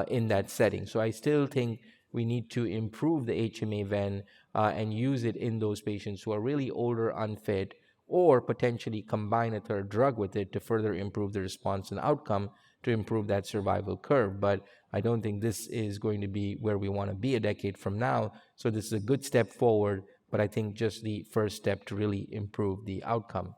in that setting. So I still think we need to improve the HMA ven and use it in those patients who are really older, unfit, or potentially combine a third drug with it to further improve the response and outcome to improve that survival curve. But I don't think this is going to be where we want to be a decade from now. So this is a good step forward, but I think just the first step to really improve the outcome.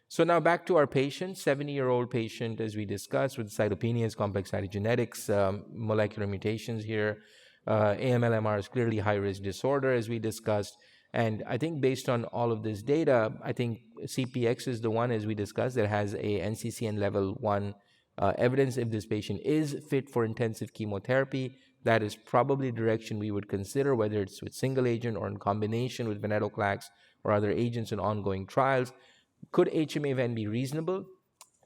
So now back to our patient, 70-year-old patient, as we discussed, with cytopenias, complex cytogenetics, molecular mutations here. AML-MR is clearly high-risk disorder, as we discussed. And I think based on all of this data, I think CPX is the one, as we discussed, that has a NCCN level 1 evidence. If this patient is fit for intensive chemotherapy, that is probably the direction we would consider, whether it's with single agent or in combination with Venetoclax or other agents in ongoing trials. Could HMA-VEN be reasonable?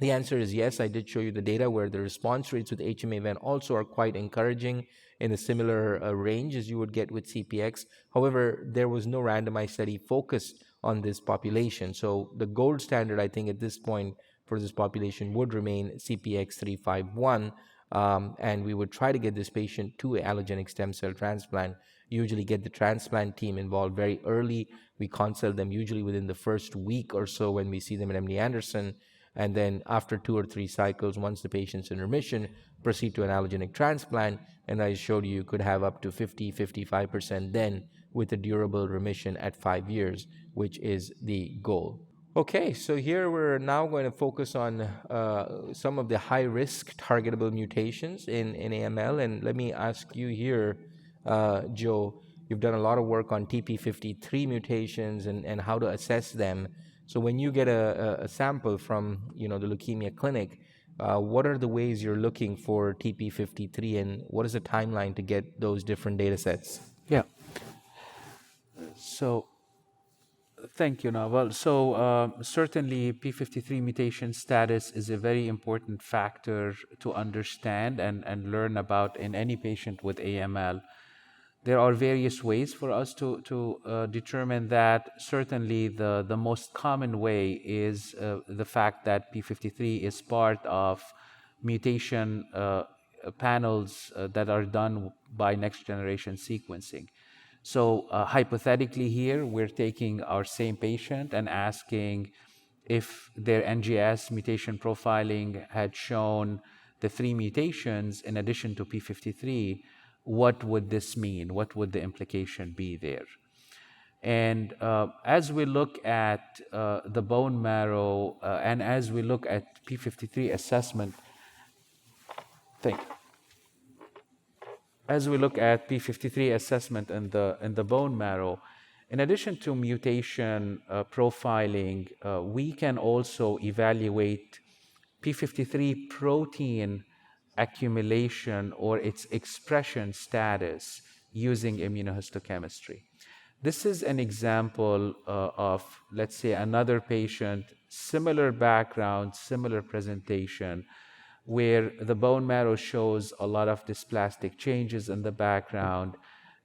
The answer is yes. I did show you the data where the response rates with HMA-VEN also are quite encouraging in a similar range as you would get with CPX. However, there was no randomized study focused on this population. So the gold standard, I think, at this point for this population would remain CPX 351. And we would try to get this patient to allogeneic stem cell transplant, usually get the transplant team involved very early. We consult them usually within the first week or so when we see them at MD Anderson. And then after 2 or 3 cycles, once the patient's in remission, proceed to an allogeneic transplant. And I showed you could have up to 50-55% then with a durable remission at 5 years, which is the goal. Okay, so here we're now going to focus on some of the high-risk targetable mutations in AML. And let me ask you here, Joe, you've done a lot of work on TP53 mutations and how to assess them. So when you get a sample from the leukemia clinic, what are the ways you're looking for TP53, and what is the timeline to get those different data sets? Yeah. So thank you, Naval. So certainly P53 mutation status is a very important factor to understand and learn about in any patient with AML. There are various ways for us to determine that. Certainly the most common way is the fact that P53 is part of mutation panels that are done by next generation sequencing. So hypothetically here, we're taking our same patient and asking if their NGS mutation profiling had shown the 3 mutations in addition to P53, what would this mean? What would the implication be there? And as we look at the bone marrow and as we look at P53 assessment, thank you. As we look at P53 assessment in the bone marrow, in addition to mutation profiling, we can also evaluate P53 protein accumulation or its expression status using immunohistochemistry. This is an example of, let's say, another patient, similar background, similar presentation, where the bone marrow shows a lot of dysplastic changes in the background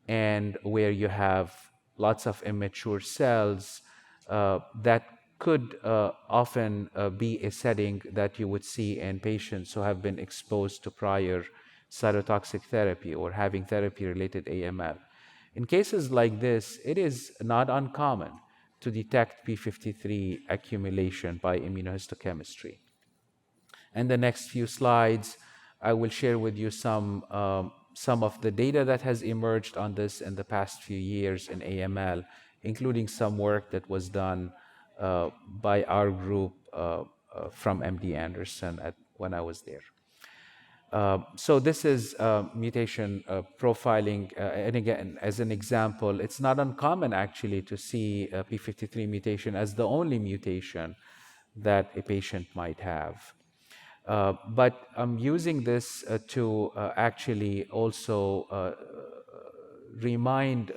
and where you have lots of immature cells that could often be a setting that you would see in patients who have been exposed to prior cytotoxic therapy or having therapy-related AML. In cases like this, it is not uncommon to detect P53 accumulation by immunohistochemistry. And the next few slides, I will share with you some of the data that has emerged on this in the past few years in AML, including some work that was done by our group from MD Anderson when I was there. So this is mutation profiling, and again, as an example, it's not uncommon actually to see P53 mutation as the only mutation that a patient might have. But I'm using this to actually also remind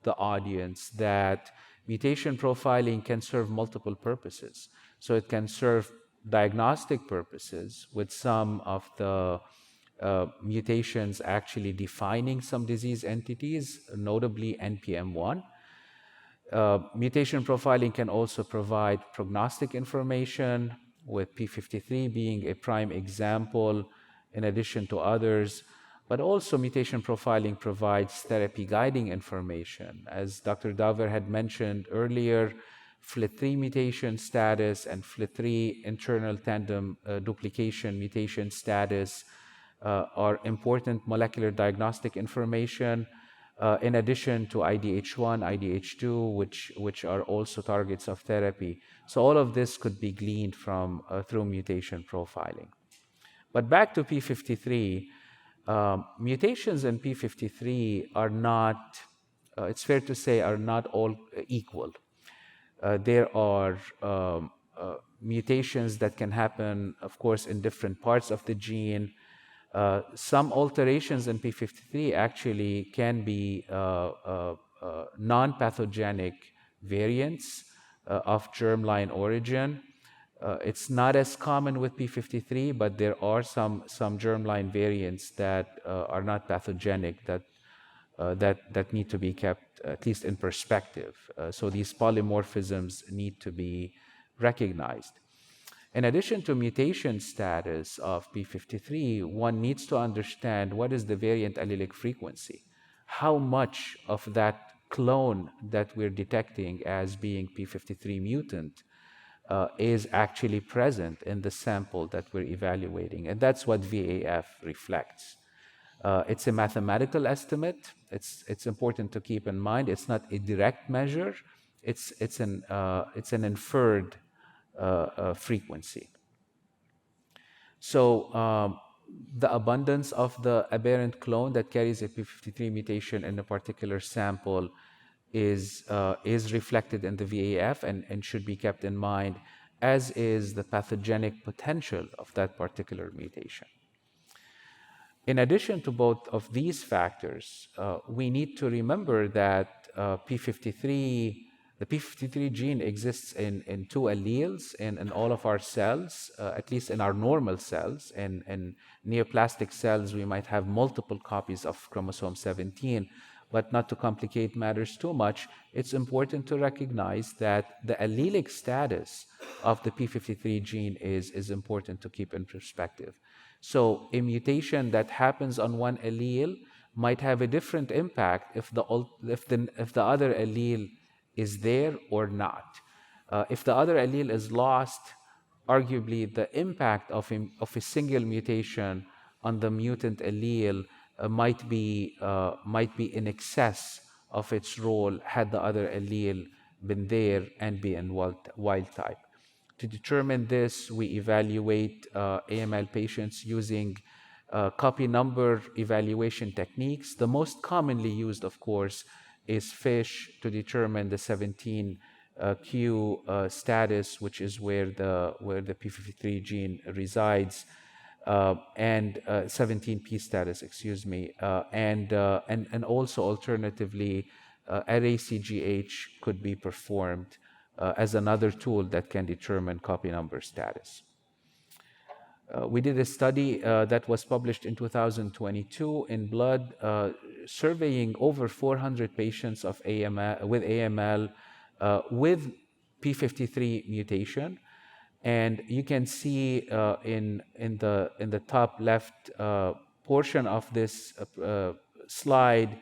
the audience that mutation profiling can serve multiple purposes. So it can serve diagnostic purposes with some of the mutations actually defining some disease entities, notably NPM1. Mutation profiling can also provide prognostic information, with P53 being a prime example in addition to others. But also mutation profiling provides therapy guiding information. As Dr. Daver had mentioned earlier, FLT3 mutation status and FLT3 internal tandem duplication mutation status are important molecular diagnostic information. In addition to IDH1, IDH2, which are also targets of therapy. So all of this could be gleaned from through mutation profiling. But back to P53, Mutations in P53 are not, it's fair to say, are not all equal. There are mutations that can happen, of course, in different parts of the gene. Some alterations in P53 actually can be non-pathogenic variants of germline origin. It's not as common with P53, but there are some germline variants that are not pathogenic that need to be kept at least in perspective. So these polymorphisms need to be recognized. In addition to mutation status of P53, one needs to understand what is the variant allelic frequency. How much of that clone that we're detecting as being P53 mutant is actually present in the sample that we're evaluating. And that's what VAF reflects. It's a mathematical estimate. It's important to keep in mind. It's not a direct measure. It's an inferred frequency. So the abundance of the aberrant clone that carries a P53 mutation in a particular sample is reflected in the VAF and should be kept in mind, as is the pathogenic potential of that particular mutation. In addition to both of these factors, we need to remember that the P53 gene exists in two alleles in all of our cells, at least in our normal cells. In neoplastic cells, we might have multiple copies of chromosome 17, but not to complicate matters too much, it's important to recognize that the allelic status of the P53 gene is important to keep in perspective. So a mutation that happens on one allele might have a different impact if the other allele is there or not. If the other allele is lost, arguably the impact of a single mutation on the mutant allele might be in excess of its role had the other allele been there and be in wild type. To determine this, we evaluate AML patients using copy number evaluation techniques. The most commonly used, of course, is FISH to determine the 17q status, which is where the P53 gene resides, and 17p status, excuse me, and also alternatively, array-CGH could be performed as another tool that can determine copy number status. We did a study that was published in 2022 in Blood, surveying over 400 patients with AML with P53 mutation. And you can see in the top left portion of this slide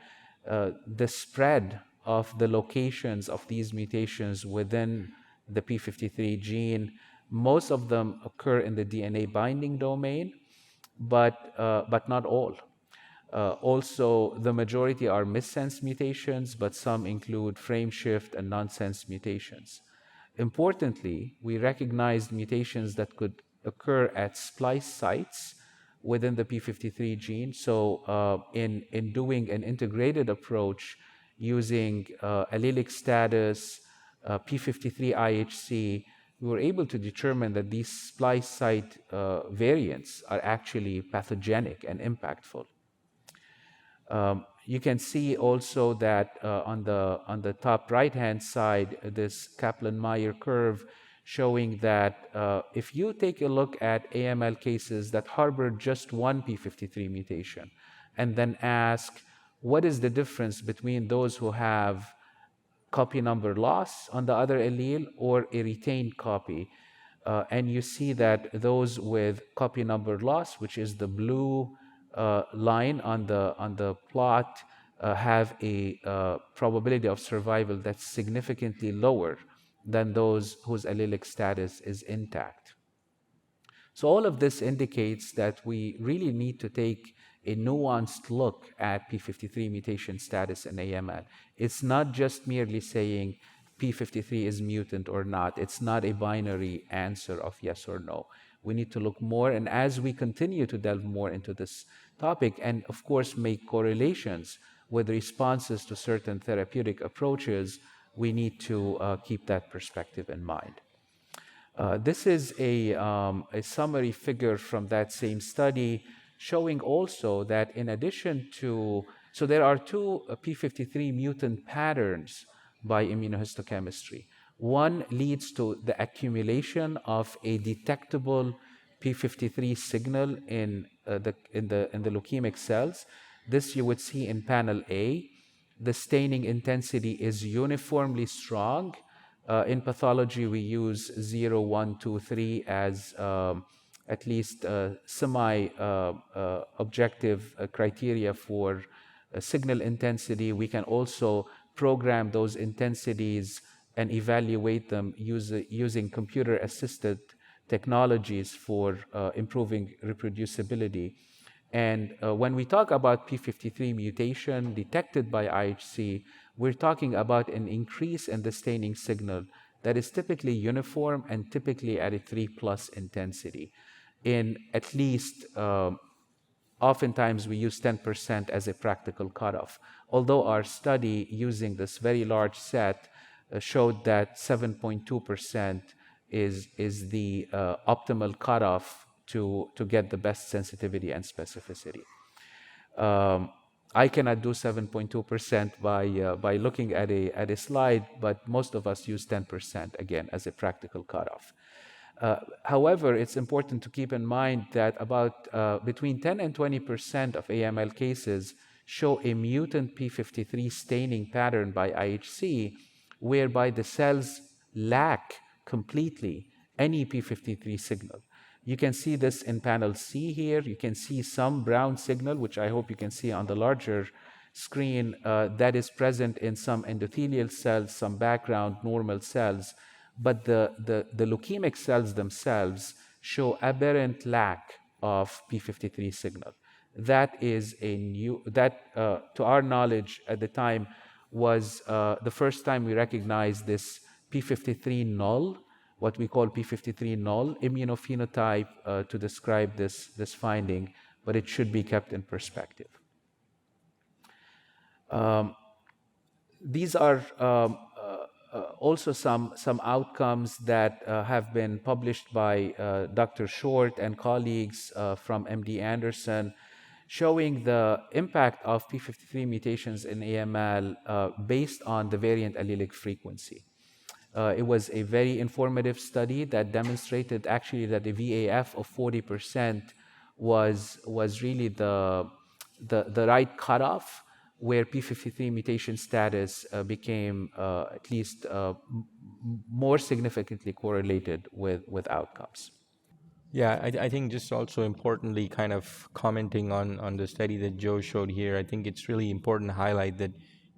the spread of the locations of these mutations within the P53 gene. Most of them occur in the DNA binding domain, but not all. Also, the majority are missense mutations, but some include frame shift and nonsense mutations. Importantly, we recognized mutations that could occur at splice sites within the P53 gene. So in doing an integrated approach using allelic status, P53 IHC, we were able to determine that these splice site variants are actually pathogenic and impactful. You can see also that on the top right-hand side, this Kaplan-Meier curve showing that if you take a look at AML cases that harbor just one P53 mutation and then ask what is the difference between those who have copy number loss on the other allele or a retained copy, and you see that those with copy number loss, which is the blue line on the plot, have a probability of survival that's significantly lower than those whose allelic status is intact. So all of this indicates that we really need to take a nuanced look at P53 mutation status in AML. It's not just merely saying P53 is mutant or not. It's not a binary answer of yes or no. We need to look more, and as we continue to delve more into this topic, and of course make correlations with responses to certain therapeutic approaches, we need to keep that perspective in mind. This is a summary figure from that same study showing also that in addition to, so there are two P53 mutant patterns by immunohistochemistry. One leads to the accumulation of a detectable P53 signal in the leukemic cells. This you would see in panel A. The staining intensity is uniformly strong. In pathology, we use 0, 1, 2, 3 as at least semi-objective criteria for signal intensity. We can also program those intensities and evaluate them using computer-assisted technologies for improving reproducibility. And when we talk about P53 mutation detected by IHC, we're talking about an increase in the staining signal that is typically uniform and typically at a 3+ intensity. In at least, oftentimes we use 10% as a practical cutoff. Although our study using this very large set showed that 7.2% is the optimal cutoff to get the best sensitivity and specificity. I cannot do 7.2% by looking at a slide, but most of us use 10% again as a practical cutoff. However, it's important to keep in mind that about between 10 and 20% of AML cases show a mutant P53 staining pattern by IHC, whereby the cells lack completely any P53 signal. You can see this in panel C here. You can see some brown signal, which I hope you can see on the larger screen, that is present in some endothelial cells, some background normal cells. But the leukemic cells themselves show aberrant lack of P53 signal. That is a new, that to our knowledge at the time was the first time we recognized this P53 null, what we call P53 null immunophenotype to describe this finding, but it should be kept in perspective. These are also some outcomes that have been published by Dr. Short and colleagues from MD Anderson, showing the impact of P53 mutations in AML based on the variant allelic frequency. It was a very informative study that demonstrated actually that the VAF of 40% was really the right cutoff, where P53 mutation status became at least more significantly correlated with outcomes. Yeah, I think just also importantly, kind of commenting on the study that Joe showed here, I think it's really important to highlight that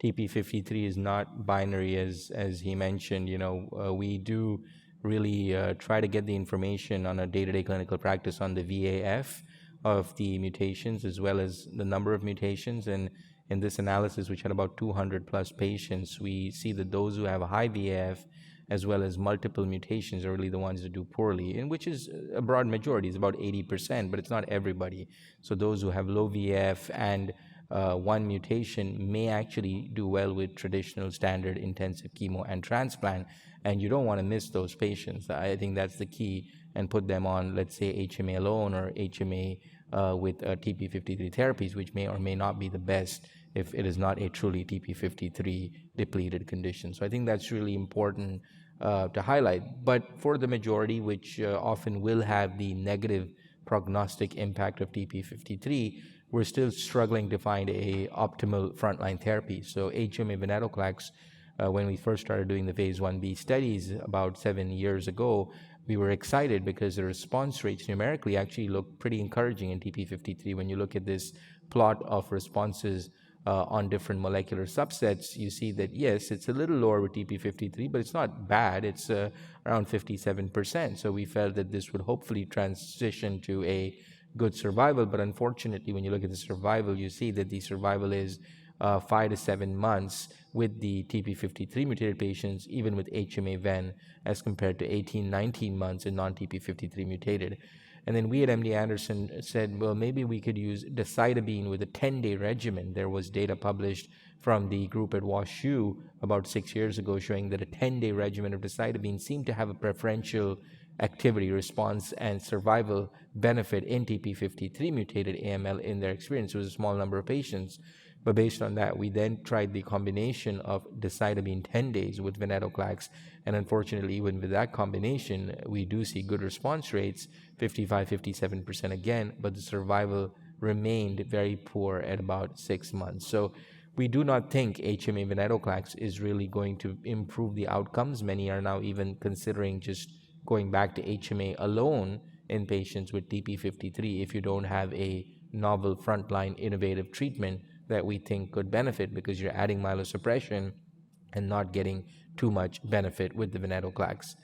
TP53 is not binary as he mentioned. You know, we do really try to get the information on a day-to-day clinical practice on the VAF of the mutations as well as the number of mutations. And in this analysis, which had about 200 plus patients, we see that those who have a high VAF as well as multiple mutations are really the ones that do poorly, and which is a broad majority, it's about 80%, but it's not everybody. So those who have low VAF and one mutation may actually do well with traditional standard intensive chemo and transplant, and you don't want to miss those patients. I think that's the key, and put them on, let's say, HMA alone or HMA with TP53 therapies, which may or may not be the best if it is not a truly TP53 depleted condition. So I think that's really important to highlight. But for the majority, which often will have the negative prognostic impact of TP53, we're still struggling to find a optimal frontline therapy. So HMA Venetoclax, when we first started doing the phase 1b studies about 7 years ago, we were excited because the response rates numerically actually look pretty encouraging in TP53. When you look at this plot of responses on different molecular subsets, you see that yes, it's a little lower with TP53, but it's not bad. It's around 57%. So we felt that this would hopefully transition to a good survival. But unfortunately, when you look at the survival, you see that the survival is 5 to 7 months with the TP53 mutated patients, even with HMA-VEN, as compared to 18, 19 months in non-TP53 mutated. And then we at MD Anderson said, well, maybe we could use decitabine with a 10-day regimen. There was data published from the group at WashU about 6 years ago showing that a 10-day regimen of decitabine seemed to have a preferential activity, response, and survival benefit in TP53 mutated AML in their experience. It was a small number of patients. But based on that, we then tried the combination of decitabine 10 days with Venetoclax. And unfortunately, even with that combination, we do see good response rates, 55, 57% again, but the survival remained very poor at about 6 months. So we do not think HMA Venetoclax is really going to improve the outcomes. Many are now even considering just going back to HMA alone in patients with TP53 if you don't have a novel frontline innovative treatment that we think could benefit, because you're adding myelosuppression and not getting too much benefit with the Venetoclax.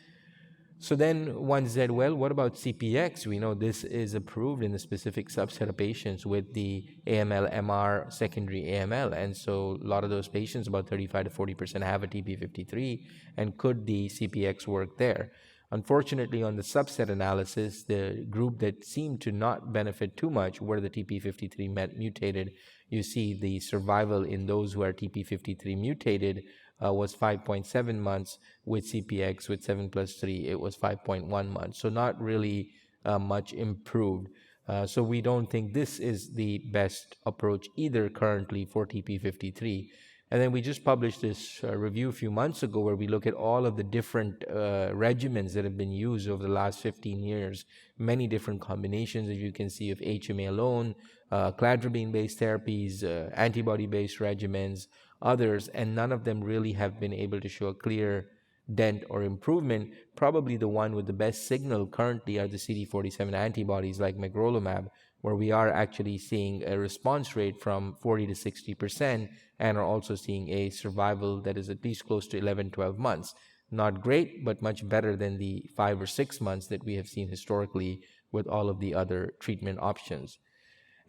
So then one said, well, what about CPX? We know this is approved in a specific subset of patients with the AML-MR secondary AML. And so a lot of those patients, about 35 to 40%, have a TP53. And could the CPX work there? Unfortunately, on the subset analysis, the group that seemed to not benefit too much were the TP53 mutated. You see the survival in those who are TP53 mutated was 5.7 months. With CPX, with 7 plus 3, it was 5.1 months. So not really much improved. So we don't think this is the best approach either currently for TP53. And then we just published this review a few months ago where we look at all of the different regimens that have been used over the last 15 years, many different combinations, as you can see, of HMA alone, cladribine-based therapies, antibody-based regimens, others, and none of them really have been able to show a clear dent or improvement. Probably the one with the best signal currently are the CD47 antibodies like magrolimab, where we are actually seeing a response rate from 40 to 60% and are also seeing a survival that is at least close to 11, 12 months. Not great, but much better than the 5 or 6 months that we have seen historically with all of the other treatment options.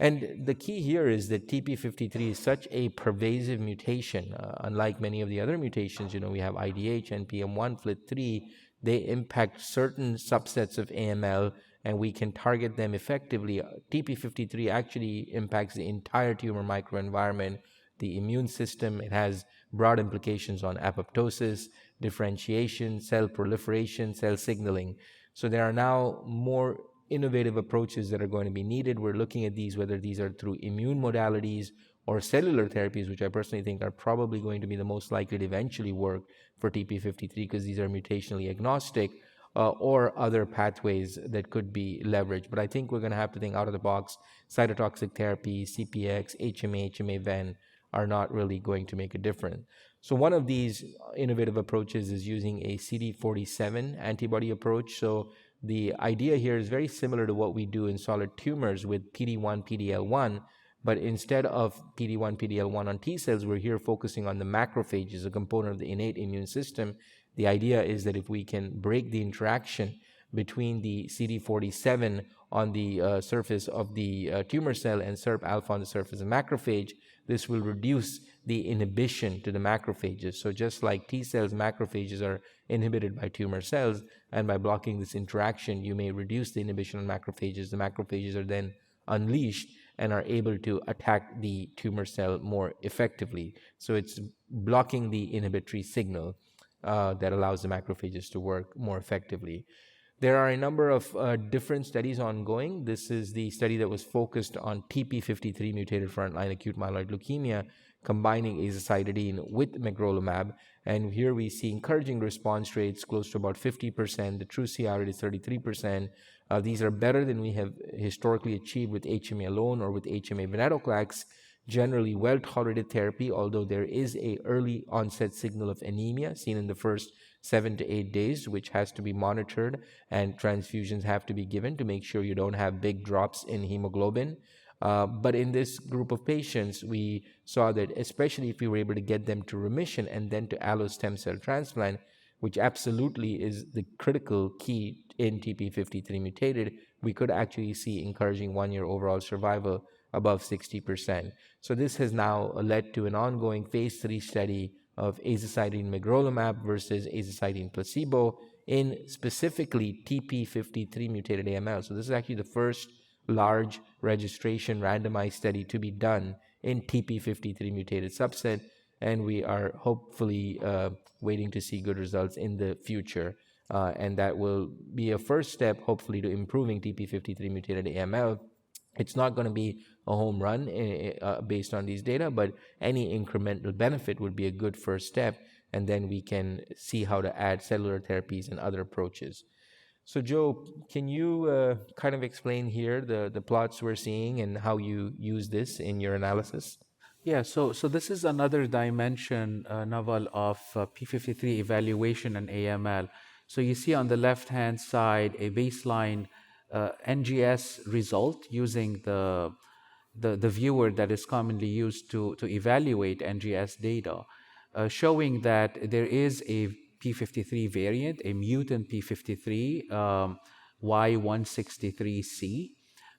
And the key here is that TP53 is such a pervasive mutation. Unlike many of the other mutations, we have IDH, NPM1, FLT3, they impact certain subsets of AML, and we can target them effectively. TP53 actually impacts the entire tumor microenvironment, the immune system. It has broad implications on apoptosis, differentiation, cell proliferation, cell signaling. So there are now more innovative approaches that are going to be needed. We're looking at these, whether these are through immune modalities or cellular therapies, which I personally think are probably going to be the most likely to eventually work for TP53 because these are mutationally agnostic, or other pathways that could be leveraged. But I think we're going to have to think out of the box. Cytotoxic therapy, CPX, HMA, HMA-VEN are not really going to make a difference. So one of these innovative approaches is using a CD47 antibody approach. So the idea here is very similar to what we do in solid tumors with PD-1, PD-L1, but instead of PD-1, PD-L1 on T cells, we're here focusing on the macrophages, a component of the innate immune system. The idea is that if we can break the interaction between the CD47 on the surface of the tumor cell and SERP alpha on the surface of macrophage, this will reduce the inhibition to the macrophages. So just like T cells, macrophages are inhibited by tumor cells, and by blocking this interaction, you may reduce the inhibition on macrophages. The macrophages are then unleashed and are able to attack the tumor cell more effectively. So it's blocking the inhibitory signal that allows the macrophages to work more effectively. There are a number of different studies ongoing. This is the study that was focused on TP53 mutated frontline acute myeloid leukemia, combining azacitidine with magrolimab. And here we see encouraging response rates close to about 50%. The true CR rate is 33%. These are better than we have historically achieved with HMA alone or with HMA Venetoclax. Generally well-tolerated therapy, although there is a early onset signal of anemia seen in the first 7 to 8 days, which has to be monitored, and transfusions have to be given to make sure you don't have big drops in hemoglobin. But in this group of patients, we saw that especially if we were able to get them to remission and then to allo stem cell transplant, which absolutely is the critical key in TP53 mutated, we could actually see encouraging 1-year overall survival above 60%. So this has now led to an ongoing phase 3 study of azacitidine magrolimab versus azacitidine placebo in specifically TP53 mutated AML. So this is actually the first large registration randomized study to be done in TP53 mutated subset, and we are hopefully waiting to see good results in the future. And that will be a first step, hopefully, to improving TP53 mutated AML. It's not going to be a home run based on these data, but any incremental benefit would be a good first step, and then we can see how to add cellular therapies and other approaches. So, Joe, can you kind of explain here the plots we're seeing and how you use this in your analysis? Yeah, so this is another dimension, Naval, of P53 evaluation and AML. So you see on the left-hand side a baseline NGS result using the viewer that is commonly used to evaluate NGS data, showing that there is a P53 variant, a mutant P53, Y163C,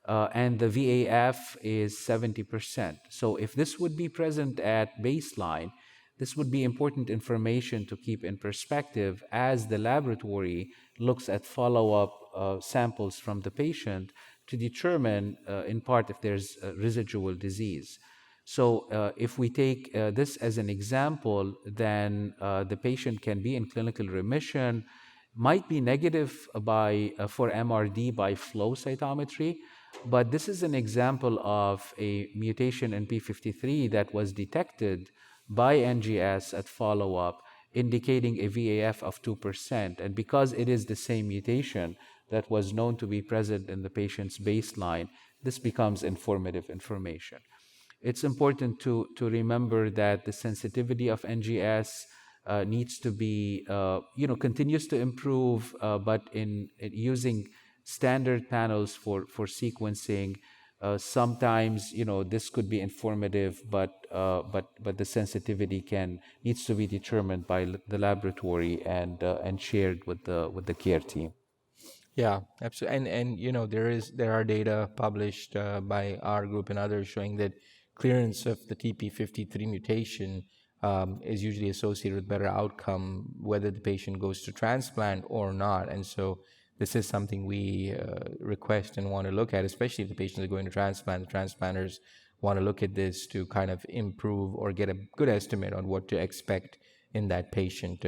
and the VAF is 70%. So if this would be present at baseline, this would be important information to keep in perspective as the laboratory looks at follow-up samples from the patient to determine, in part, if there's residual disease. So if we take this as an example, then the patient can be in clinical remission, might be negative for MRD by flow cytometry, but this is an example of a mutation in P53 that was detected by NGS at follow-up, indicating a VAF of 2%. And because it is the same mutation that was known to be present in the patient's baseline, this becomes informative information. It's important to remember that the sensitivity of NGS needs to be, continues to improve, but in using standard panels for sequencing, sometimes, this could be informative, but the sensitivity needs to be determined by the laboratory and shared with the care team. Yeah, absolutely. And there are data published by our group and others showing that clearance of the TP53 mutation is usually associated with better outcome, whether the patient goes to transplant or not. And so this is something we request and want to look at, especially if the patients are going to transplant. The transplanters want to look at this to kind of improve or get a good estimate on what to expect in that patient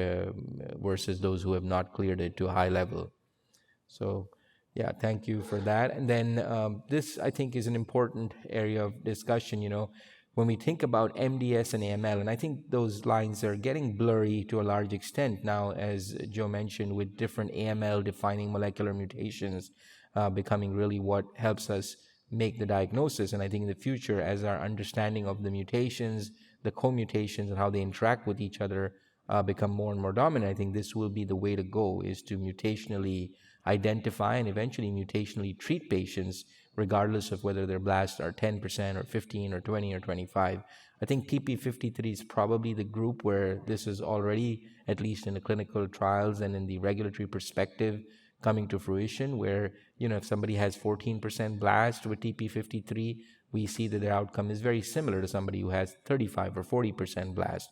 versus those who have not cleared it to a high level. So, yeah, thank you for that. And then this, I think, is an important area of discussion. When we think about MDS and AML, and I think those lines are getting blurry to a large extent now, as Joe mentioned, with different AML defining molecular mutations becoming really what helps us make the diagnosis. And I think in the future, as our understanding of the mutations, the co-mutations, and how they interact with each other become more and more dominant, I think this will be the way to go, is to mutationally identify and eventually mutationally treat patients regardless of whether their blasts are 10% or 15 or 20 or 25. I think TP53 is probably the group where this is already, at least in the clinical trials and in the regulatory perspective, coming to fruition, where if somebody has 14% blast with TP53, we see that their outcome is very similar to somebody who has 35 or 40% blast.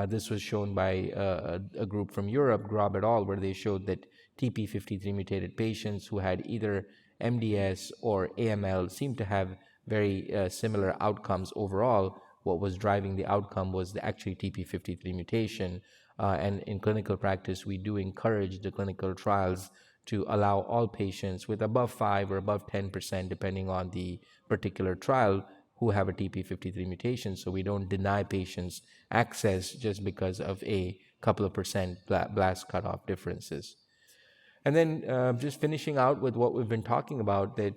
This was shown by a group from Europe, Grob et al., where they showed that TP53 mutated patients who had either MDS or AML seemed to have very similar outcomes overall. What was driving the outcome was the actually TP53 mutation. And in clinical practice, we do encourage the clinical trials to allow all patients with above 5 or above 10%, depending on the particular trial, who have a TP53 mutation. So we don't deny patients access just because of a couple of percent blast cutoff differences. And then just finishing out with what we've been talking about, that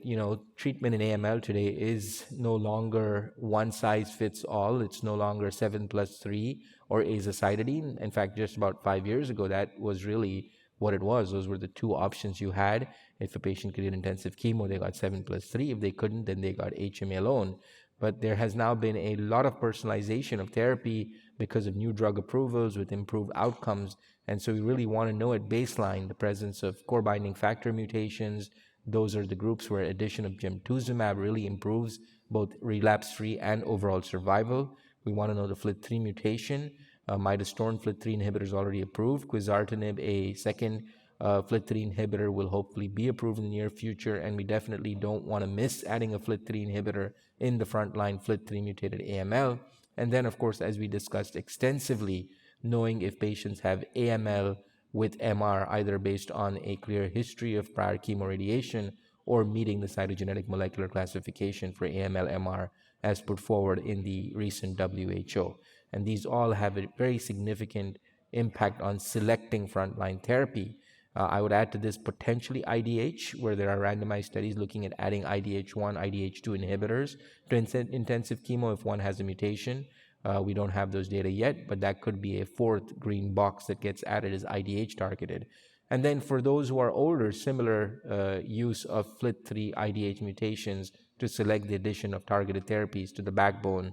treatment in AML today is no longer one size fits all. It's no longer 7+3 or azacitidine. In fact, just about 5 years ago, that was really what it was. Those were the two options you had. If a patient could get intensive chemo, they got 7+3. If they couldn't, then they got HMA alone. but there has now been a lot of personalization of therapy because of new drug approvals with improved outcomes. And so we really want to know at baseline the presence of core binding factor mutations. Those are the groups where addition of gemtuzumab really improves both relapse-free and overall survival. We want to know the FLT3 mutation. Midostaurin FLT3 inhibitor is already approved. Quizartinib, a second FLT3 inhibitor, will hopefully be approved in the near future, and we definitely don't want to miss adding a FLT3 inhibitor in the frontline FLT3 mutated AML. And then, of course, as we discussed extensively, knowing if patients have AML with MR, either based on a clear history of prior chemoradiation or meeting the cytogenetic molecular classification for AML MR as put forward in the recent WHO. And these all have a very significant impact on selecting frontline therapy. I would add to this potentially IDH, where there are randomized studies looking at adding IDH1, IDH2 inhibitors to intensive chemo if one has a mutation. We don't have those data yet, but that could be a fourth green box that gets added as IDH targeted. And then for those who are older, similar use of FLT3 IDH mutations to select the addition of targeted therapies to the backbone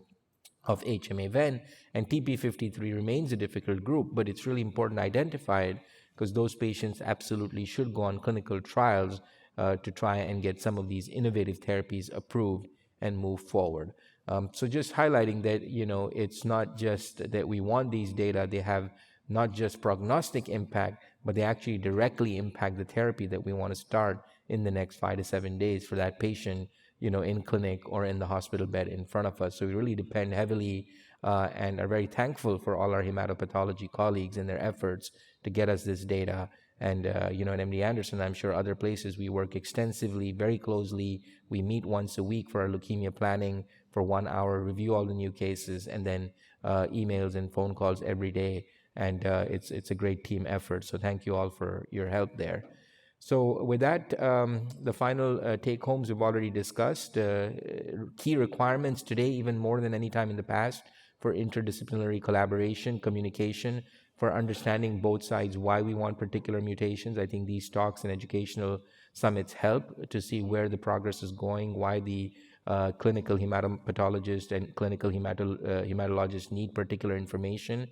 of HMA-VEN, and TP53 remains a difficult group, but it's really important to identify it because those patients absolutely should go on clinical trials to try and get some of these innovative therapies approved and move forward. So just highlighting that, it's not just that we want these data, they have not just prognostic impact, but they actually directly impact the therapy that we want to start in the next 5 to 7 days for that patient, in clinic or in the hospital bed in front of us. So we really depend heavily and are very thankful for all our hematopathology colleagues and their efforts to get us this data. And, at MD Anderson, I'm sure other places, we work extensively, very closely. We meet once a week for our leukemia planning for 1 hour, review all the new cases, and then emails and phone calls every day. And it's a great team effort. So thank you all for your help there. So with that, the final take-homes we've already discussed. Key requirements today, even more than any time in the past, for interdisciplinary collaboration, communication, for understanding both sides why we want particular mutations. I think these talks and educational summits help to see where the progress is going, why the clinical hematopathologist and clinical hematologist need particular information.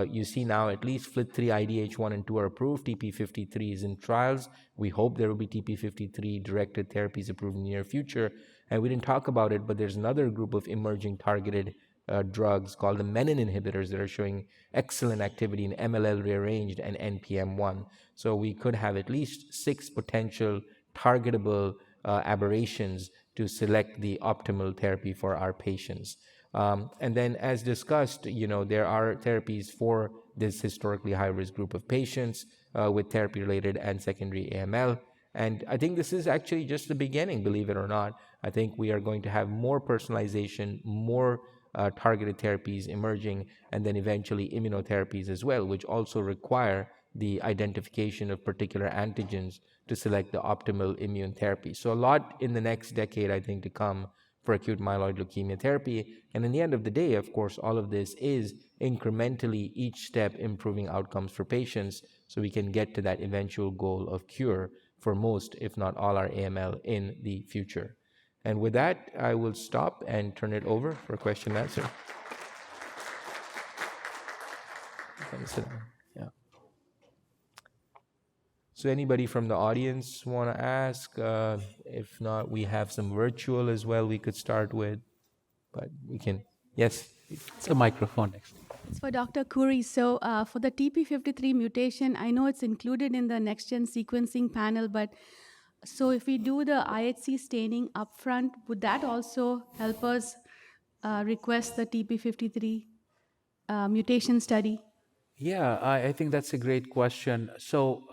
You see now at least FLT3, IDH1 and 2 are approved. TP53 is in trials. We hope there will be TP53 directed therapies approved in the near future. And we didn't talk about it, but there's another group of emerging targeted drugs called the menin inhibitors that are showing excellent activity in MLL rearranged and NPM1. So we could have at least 6 potential targetable aberrations to select the optimal therapy for our patients. And then as discussed, there are therapies for this historically high-risk group of patients with therapy-related and secondary AML. And I think this is actually just the beginning, believe it or not. I think we are going to have more personalization, more targeted therapies emerging, and then eventually immunotherapies as well, which also require the identification of particular antigens to select the optimal immune therapy. So a lot in the next decade, I think, to come for acute myeloid leukemia therapy. And in the end of the day, of course, all of this is incrementally each step improving outcomes for patients so we can get to that eventual goal of cure for most, if not all, our AML in the future. And with that, I will stop and turn it over for question and answer. Yeah. So anybody from the audience want to ask? If not, we have some virtual as well we could start with, but we can, yes. It's a microphone next. It's for Dr. Khoury. So for the TP53 mutation, I know it's included in the next-gen sequencing panel, but so if we do the IHC staining upfront, would that also help us request the TP53 mutation study? Yeah, I think that's a great question. So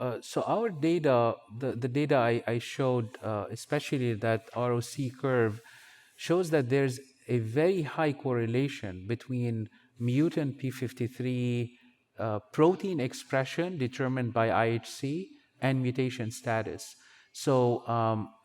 our data, the data I showed, especially that ROC curve, shows that there's a very high correlation between mutant P53 protein expression determined by IHC and mutation status. So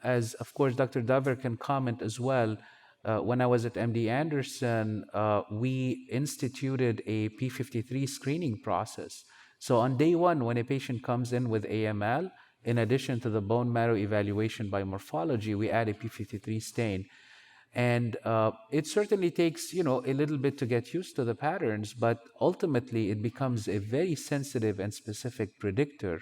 as of course Dr. Daver can comment as well, when I was at MD Anderson, we instituted a P53 screening process. So on day 1, when a patient comes in with AML, in addition to the bone marrow evaluation by morphology, we add a P53 stain. And it certainly takes, a little bit to get used to the patterns, but ultimately it becomes a very sensitive and specific predictor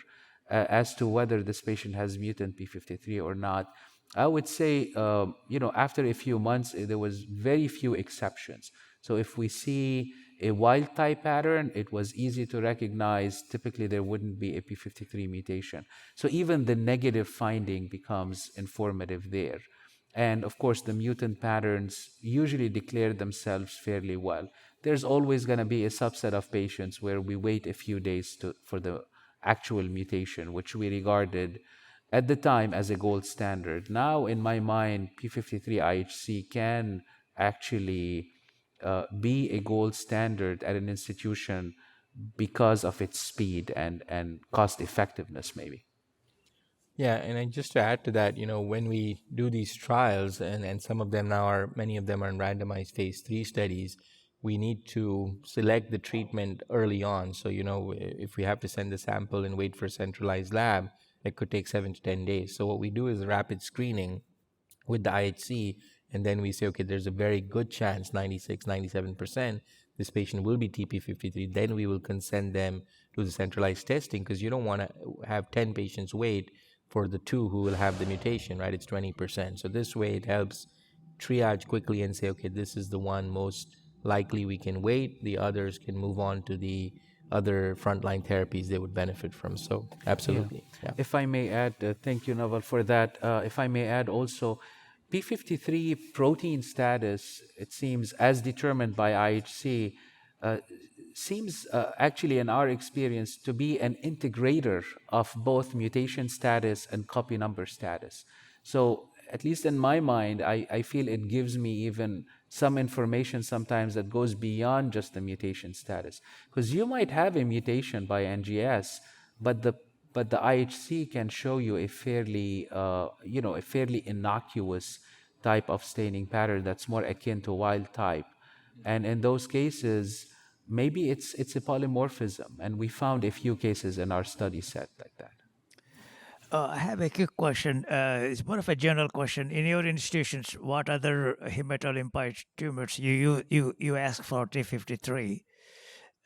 as to whether this patient has mutant p53 or not. I would say, after a few months, there was very few exceptions. So if we see a wild type pattern, it was easy to recognize. Typically, there wouldn't be a p53 mutation. So even the negative finding becomes informative there. And of course, the mutant patterns usually declare themselves fairly well. There's always going to be a subset of patients where we wait a few days for the actual mutation, which we regarded at the time as a gold standard. Now, in my mind, P53 IHC can actually be a gold standard at an institution because of its speed and cost effectiveness, maybe. Yeah, and then just to add to that, when we do these trials, and some of them now many of them are in randomized phase 3 studies, we need to select the treatment early on. So, if we have to send the sample and wait for a centralized lab, it could take 7 to 10 days. So what we do is rapid screening with the IHC, and then we say, okay, there's a very good chance, 96, 97%, this patient will be TP53. Then we will consent them to the centralized testing, because you don't want to have 10 patients wait for the 2 who will have the mutation, right? It's 20%. So this way it helps triage quickly and say, okay, this is the one most likely we can wait. The others can move on to the other frontline therapies they would benefit from. So absolutely. Yeah. If I may add, thank you, Naval, for that. If I may add also, P53 protein status, it seems, as determined by IHC, seems actually, in our experience, to be an integrator of both mutation status and copy number status. So, at least in my mind, I feel it gives me even some information sometimes that goes beyond just the mutation status. Because you might have a mutation by NGS, but the IHC can show you a fairly innocuous type of staining pattern that's more akin to wild type. And in those cases, maybe it's a polymorphism, and we found a few cases in our study set like that. I have a quick question. It's more of a general question. In your institutions, what other hematolymphoid tumors you ask for T53?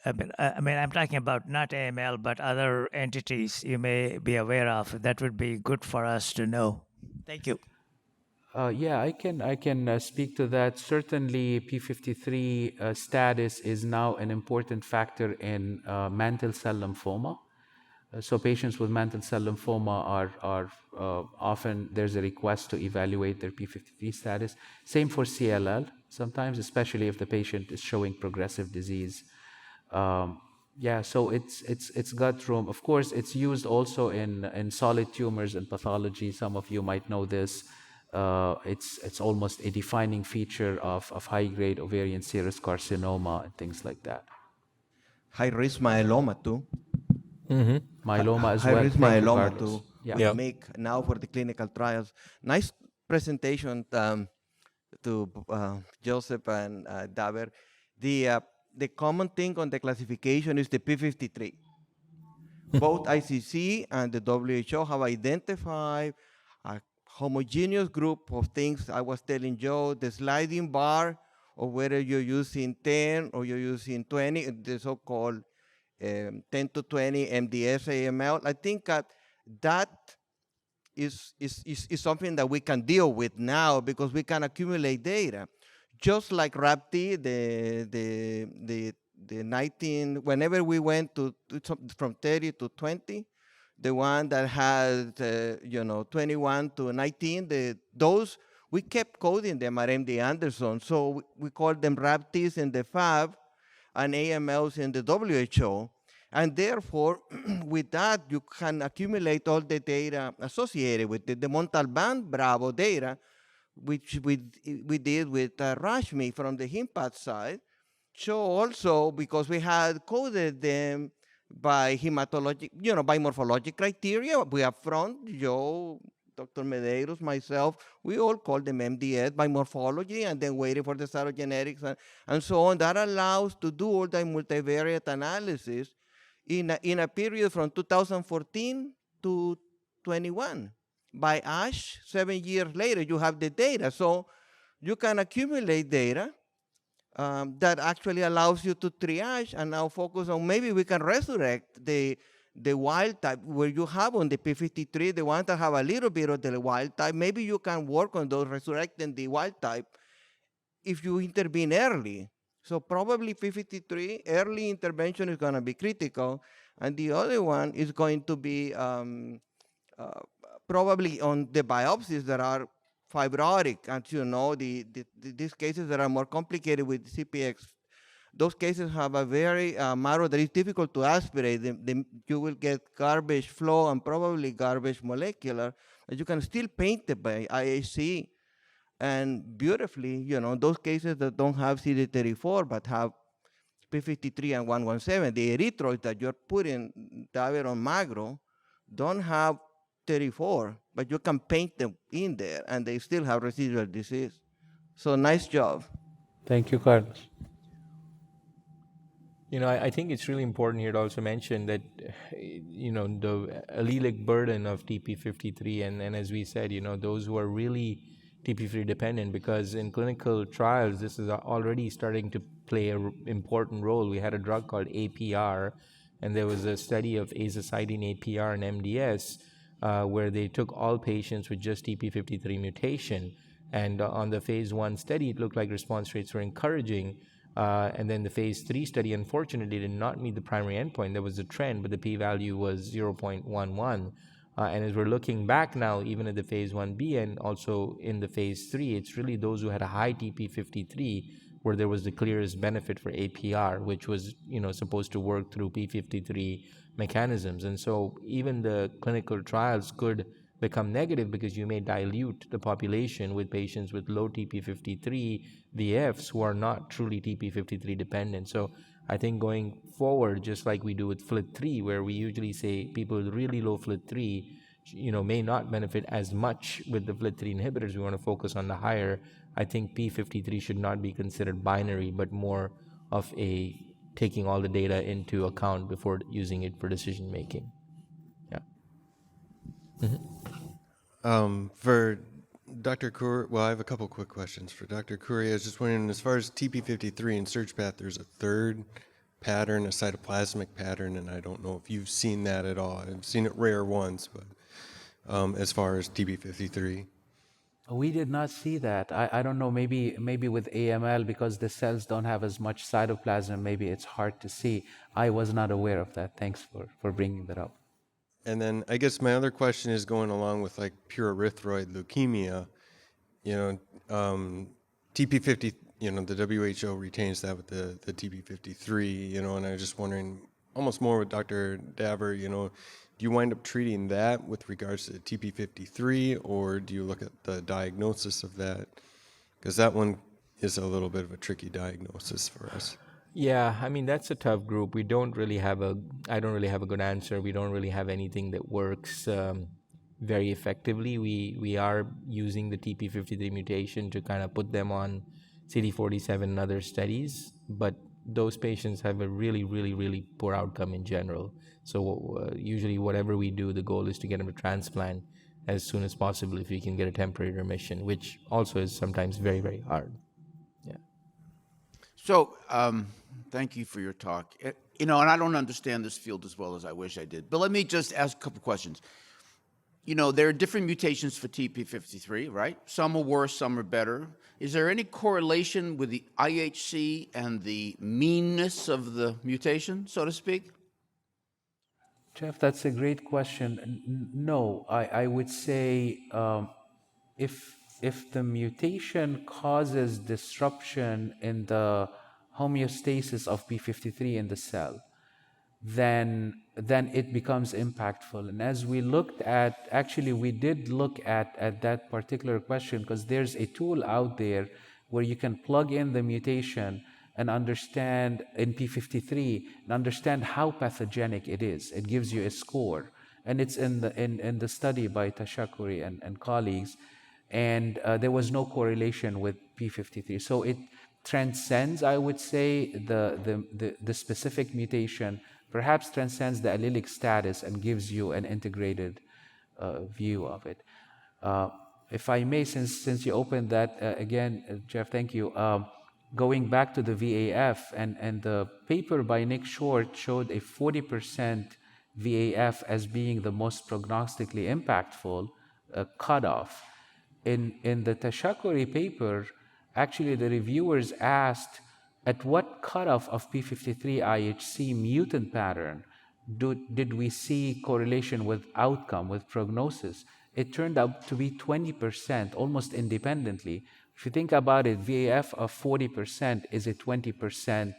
I'm talking about not AML, but other entities you may be aware of. That would be good for us to know. Thank you. Yeah, I can speak to that. Certainly, P53 status is now an important factor in mantle cell lymphoma. So patients with mantle cell lymphoma are often, there's a request to evaluate their P53 status. Same for CLL, sometimes, especially if the patient is showing progressive disease. Yeah, so it's got room. Of course, it's used also in solid tumors and pathology. Some of you might know this. It's almost a defining feature of high-grade ovarian serous carcinoma and things like that. High-risk myeloma too. Myeloma as well. High-risk Thank you, myeloma Carlos. too. Yeah. We Yeah. make now for the clinical trials. Nice presentation to Joseph and Daver. The common thing on the classification is the P53. Both ICC and the WHO have identified a homogeneous group of things. I was telling Joe, the sliding bar of whether you're using 10 or you're using 20, the so-called 10 to 20 MDS AML. I think that is something that we can deal with now because we can accumulate data. Just like RAPT, the 19, whenever we went from 30 to 20, the one that had 21 to 19, those we kept coding them at MD Anderson. So we called them RAPTs in the FAB and AMLs in the WHO. And therefore, with that, you can accumulate all the data associated with it. The Montalban Bravo data, which we did with Rashmi from the HIMPAT side, show also, because we had coded them by hematologic, by morphologic criteria. We up front, Joe, Dr. Medeiros, myself, we all called them MDS by morphology and then waiting for the cytogenetics and so on. That allows to do all the multivariate analysis in a period from 2014 to 21. By ASH, 7 years later, you have the data. So you can accumulate data that actually allows you to triage and now focus on maybe we can resurrect the wild type where you have on the P53, the ones that have a little bit of the wild type. Maybe you can work on those resurrecting the wild type if you intervene early. So probably P53, early intervention is going to be critical. And the other one is going to be uh, probably on the biopsies that are fibrotic. And you know, these cases that are more complicated with CPX, those cases have a very marrow that is difficult to aspirate. You will get garbage flow and probably garbage molecular, but you can still paint it by IHC. And beautifully, you know, those cases that don't have CD34 but have P53 and 117, the erythroids that you're putting Daveron magro don't have 34, but you can paint them in there and they still have residual disease. So nice job. Thank you, Carlos. You know, I think it's really important here to also mention that, you know, the allelic burden of TP53, and as we said, you know, those who are really TP53 dependent, because in clinical trials, this is already starting to play an important role. We had a drug called APR, and there was a study of azacitidine APR and MDS, where they took all patients with just TP53 mutation. And on the phase 1 study, it looked like response rates were encouraging. And then the phase 3 study, unfortunately, did not meet the primary endpoint. There was a trend, but the p-value was 0.11. And as we're looking back now, even at the phase 1b and also in the phase 3, it's really those who had a high TP53 where there was the clearest benefit for APR, which was, you know, supposed to work through p53 mechanisms. And so even the clinical trials could become negative because you may dilute the population with patients with low TP53 VFs who are not truly TP53 dependent. So I think going forward, just like we do with FLT3, where we usually say people with really low FLT3, you know, may not benefit as much with the FLT3 inhibitors. We want to focus on the higher. I think P53 should not be considered binary, but more of a taking all the data into account before using it for decision making. Yeah. For Dr. Khoury, well, I have a couple quick questions for Dr. Khoury. I was just wondering, as far as TP53 and surge path, there's a third pattern, a cytoplasmic pattern, and I don't know if you've seen that at all. I've seen it rare once, but as far as TP53. We did not see that. I don't know, maybe with AML, because the cells don't have as much cytoplasm, maybe it's hard to see. I was not aware of that. Thanks for bringing that up. And then I guess my other question is going along with like pure erythroid leukemia, you know, TP50, you know, the WHO retains that with the TP53, you know, and I was just wondering almost more with Dr. Daver, you know, do you wind up treating that with regards to the TP53 or do you look at the diagnosis of that? Because that one is a little bit of a tricky diagnosis for us. Yeah, I mean, that's a tough group. I don't really have a good answer. We don't really have anything that works very effectively. We are using the TP53 mutation to kind of put them on CD47 and other studies, but those patients have a really, really, really poor outcome in general. So usually whatever we do, the goal is to get them to transplant as soon as possible if we can get a temporary remission, which also is sometimes very, very hard. Yeah. So, thank you for your talk. You know, and I don't understand this field as well as I wish I did, but let me just ask a couple questions. You know, there are different mutations for TP53, right? Some are worse, some are better. Is there any correlation with the IHC and the meanness of the mutation, so to speak? Jeff, that's a great question. No, I would say if the mutation causes disruption in the homeostasis of P53 in the cell, then it becomes impactful. And as we looked at, actually we did look at that particular question because there's a tool out there where you can plug in the mutation and understand in P53 and understand how pathogenic it is. It gives you a score. And it's in the study by Tashakuri and colleagues. And there was no correlation with P53. So it transcends, I would say, the specific mutation, perhaps transcends the allelic status and gives you an integrated view of it. If I may, since you opened that again, Jeff, thank you. Going back to the VAF, and the paper by Nick Short showed a 40% VAF as being the most prognostically impactful cutoff. In the Tashakuri paper, actually the reviewers asked at what cutoff of P53 IHC mutant pattern did we see correlation with outcome, with prognosis? It turned out to be 20%, almost independently. If you think about it, VAF of 40% is a 20%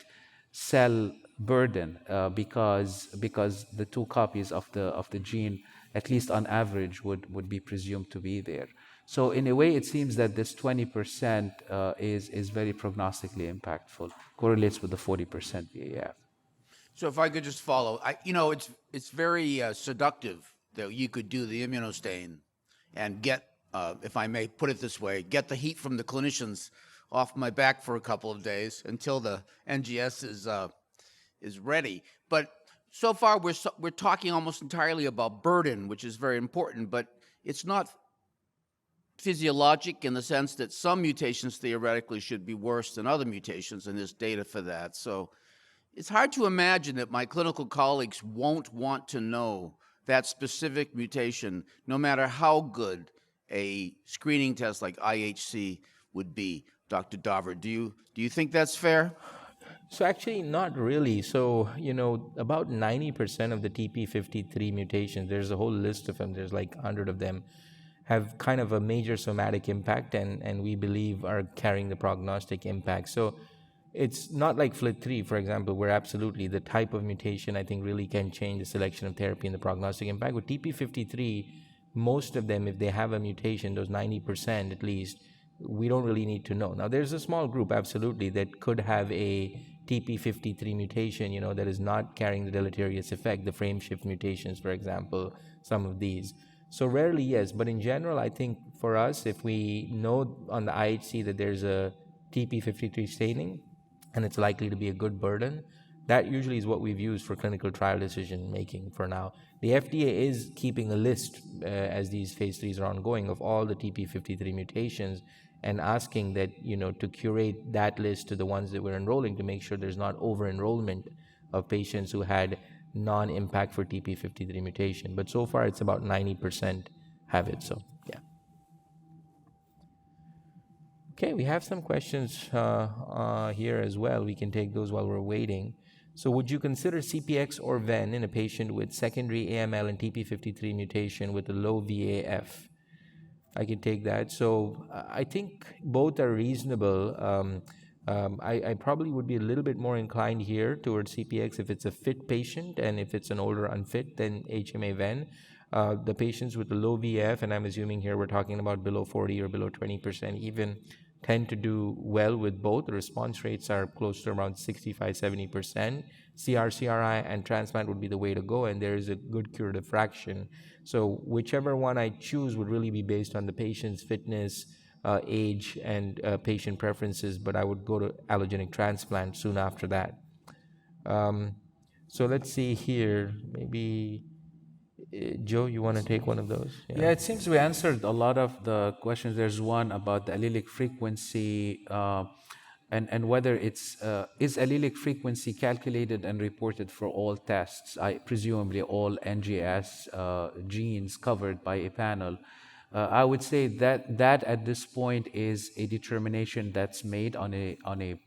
cell burden because the two copies of the gene, at least on average, would be presumed to be there. So in a way, it seems that this 20% is very prognostically impactful, correlates with the 40% VAF. So if I could just follow, it's very seductive that you could do the immunostain and get, if I may put it this way, get the heat from the clinicians off my back for a couple of days until the NGS is ready. But so far we're talking almost entirely about burden, which is very important, but it's not physiologic in the sense that some mutations theoretically should be worse than other mutations, and there's data for that. So it's hard to imagine that my clinical colleagues won't want to know that specific mutation, no matter how good a screening test like IHC would be. Dr. Daver, do you think that's fair? So actually, not really. So, about 90% of the TP53 mutations, there's a whole list of them, there's like 100 of them, have kind of a major somatic impact and we believe are carrying the prognostic impact. So it's not like FLT3, for example, where absolutely the type of mutation I think really can change the selection of therapy and the prognostic impact. With TP53, most of them, if they have a mutation, those 90% at least, we don't really need to know. Now, there's a small group, absolutely, that could have a TP53 mutation, that is not carrying the deleterious effect, the frame shift mutations, for example, some of these. So rarely, yes, but in general, I think for us, if we know on the IHC that there's a TP53 staining, and it's likely to be a good burden, that usually is what we've used for clinical trial decision making for now. The FDA is keeping a list as these phase 3s are ongoing of all the TP53 mutations and asking that, to curate that list to the ones that we're enrolling to make sure there's not over-enrollment of patients who had non-impact for TP53 mutation. But so far, it's about 90% have it, so yeah. Okay, we have some questions here as well. We can take those while we're waiting. So would you consider CPX or VEN in a patient with secondary AML and TP53 mutation with a low VAF? I can take that. So I think both are reasonable. I probably would be a little bit more inclined here towards CPX if it's a fit patient, and if it's an older unfit, then HMA-VEN. The patients with the low VF, and I'm assuming here we're talking about below 40 or below 20% even, tend to do well with both. The response rates are close to around 65-70%. CR/CRI and transplant would be the way to go, and there is a good curative fraction. So whichever one I choose would really be based on the patient's fitness, age, and patient preferences, but I would go to allogenic transplant soon after that. So let's see here, maybe Joe, you want to take one of those? Yeah, it seems we answered a lot of the questions. There's one about the allelic frequency and whether it's is allelic frequency calculated and reported for all tests, presumably all NGS genes covered by a panel. I would say that at this point is a determination that's made on a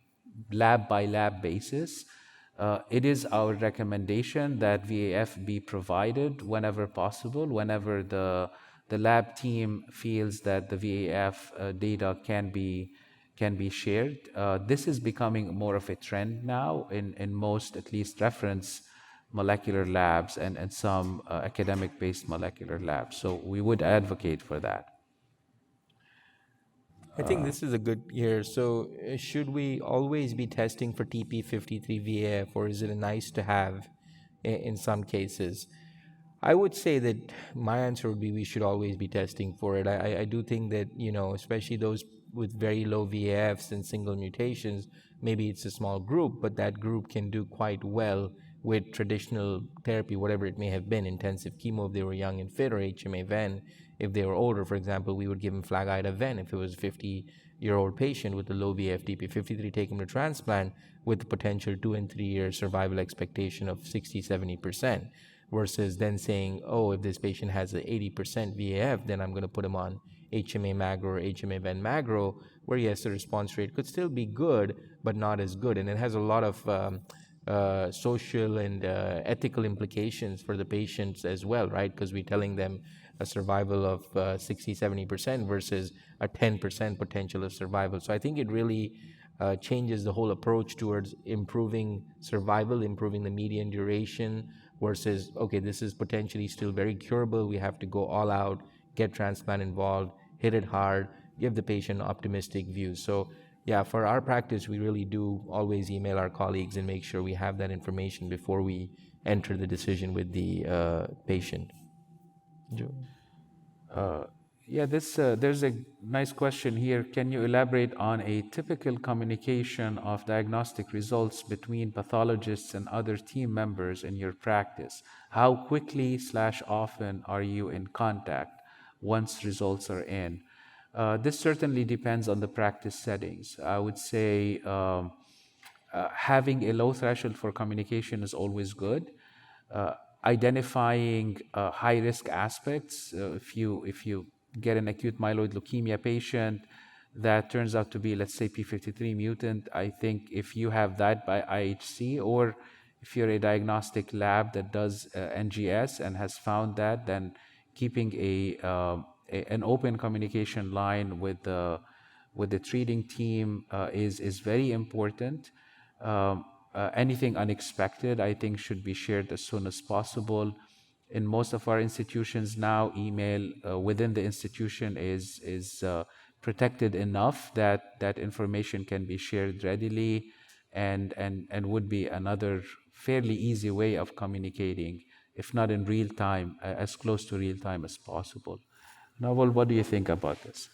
lab by lab basis. It is our recommendation that VAF be provided whenever possible, whenever the lab team feels that the VAF data can be shared. This is becoming more of a trend now in most, at least, reference molecular labs and some academic-based molecular labs. So we would advocate for that. I think this is a good year. So should we always be testing for TP53 VAF, or is it a nice to have in some cases? I would say that my answer would be we should always be testing for it. I do think that, especially those with very low VAFs and single mutations, maybe it's a small group, but that group can do quite well with traditional therapy, whatever it may have been, intensive chemo if they were young and fit, or HMA-VEN If they were older, for example, we would give them flag-ida-ven. If it was a 50-year-old patient with a low VFTP53, take them to transplant with the potential 2 and 3 year survival expectation of 60-70%, versus then saying, oh, if this patient has an 80% VAF, then I'm going to put him on HMA magro or HMA ven magro, where yes, the response rate could still be good, but not as good. And it has a lot of social and ethical implications for the patients as well, right? Because we're telling them a survival of 60-70% versus a 10% potential of survival. So I think it really changes the whole approach towards improving survival, improving the median duration, versus, okay, this is potentially still very curable. We have to go all out, get transplant involved, hit it hard, give the patient optimistic views. So yeah, for our practice, we really do always email our colleagues and make sure we have that information before we enter the decision with the patient. Yeah, there's a nice question here. Can you elaborate on a typical communication of diagnostic results between pathologists and other team members in your practice? How quickly/often are you in contact once results are in? This certainly depends on the practice settings. I would say having a low threshold for communication is always good. Identifying high risk aspects. If you get an acute myeloid leukemia patient that turns out to be, let's say, p53 mutant, I think if you have that by IHC, or if you're a diagnostic lab that does NGS and has found that, then keeping an open communication line with the treating team is very important. Anything unexpected, I think, should be shared as soon as possible. In most of our institutions now, email within the institution is protected enough that information can be shared readily, and would be another fairly easy way of communicating, if not in real time, as close to real time as possible. Naval, what do you think about this?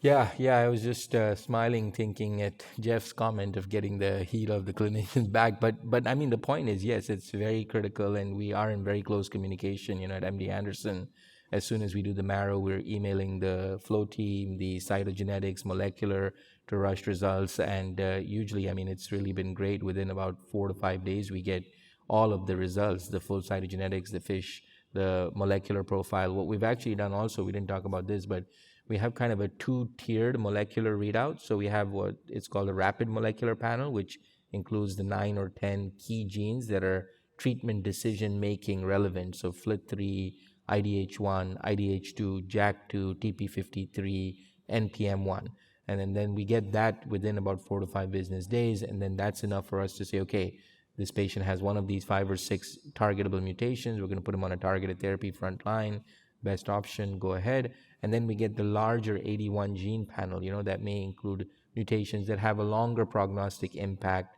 Yeah, I was just smiling, thinking at Jeff's comment of getting the heat of the clinicians back. But I mean, the point is, yes, it's very critical, and we are in very close communication. At MD Anderson, as soon as we do the marrow, we're emailing the flow team, the cytogenetics, molecular, to rush results. And usually, I mean, it's really been great. Within about 4 to 5 days, we get all of the results, the full cytogenetics, the FISH, the molecular profile. What we've actually done also, we didn't talk about this, but we have kind of a 2-tiered molecular readout. So we have what it's called a rapid molecular panel, which includes the 9 or 10 key genes that are treatment decision making relevant. So FLT3, IDH1, IDH2, JAK2, TP53, NPM1. And then we get that within about 4 to 5 business days. And then that's enough for us to say, okay, this patient has one of these 5 or 6 targetable mutations. We're going to put them on a targeted therapy frontline. Best option, go ahead. And then we get the larger 81 gene panel, that may include mutations that have a longer prognostic impact,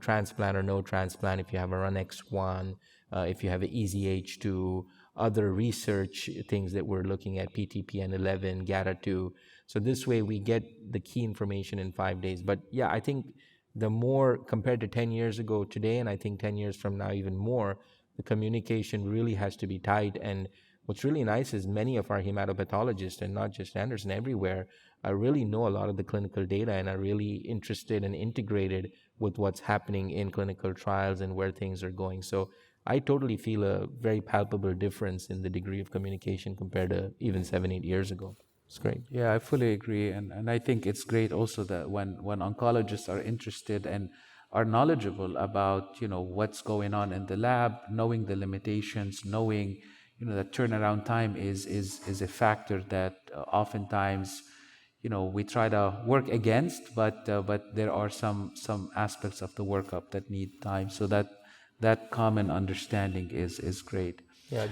transplant or no transplant, if you have a RUNX1, if you have an EZH2, other research things that we're looking at, PTPN11, GATA2. So this way we get the key information in 5 days. But yeah, I think the more, compared to 10 years ago today, and I think 10 years from now even more, the communication really has to be tight. And what's really nice is many of our hematopathologists, and not just Anderson, everywhere, really know a lot of the clinical data and are really interested and integrated with what's happening in clinical trials and where things are going. So I totally feel a very palpable difference in the degree of communication compared to even 7-8 years ago. It's great. Yeah, I fully agree. And I think it's great also that when oncologists are interested and are knowledgeable about, what's going on in the lab, knowing the limitations, knowing, that turnaround time is a factor that oftentimes, we try to work against, but there are some aspects of the workup that need time. So that common understanding is great. Yeah,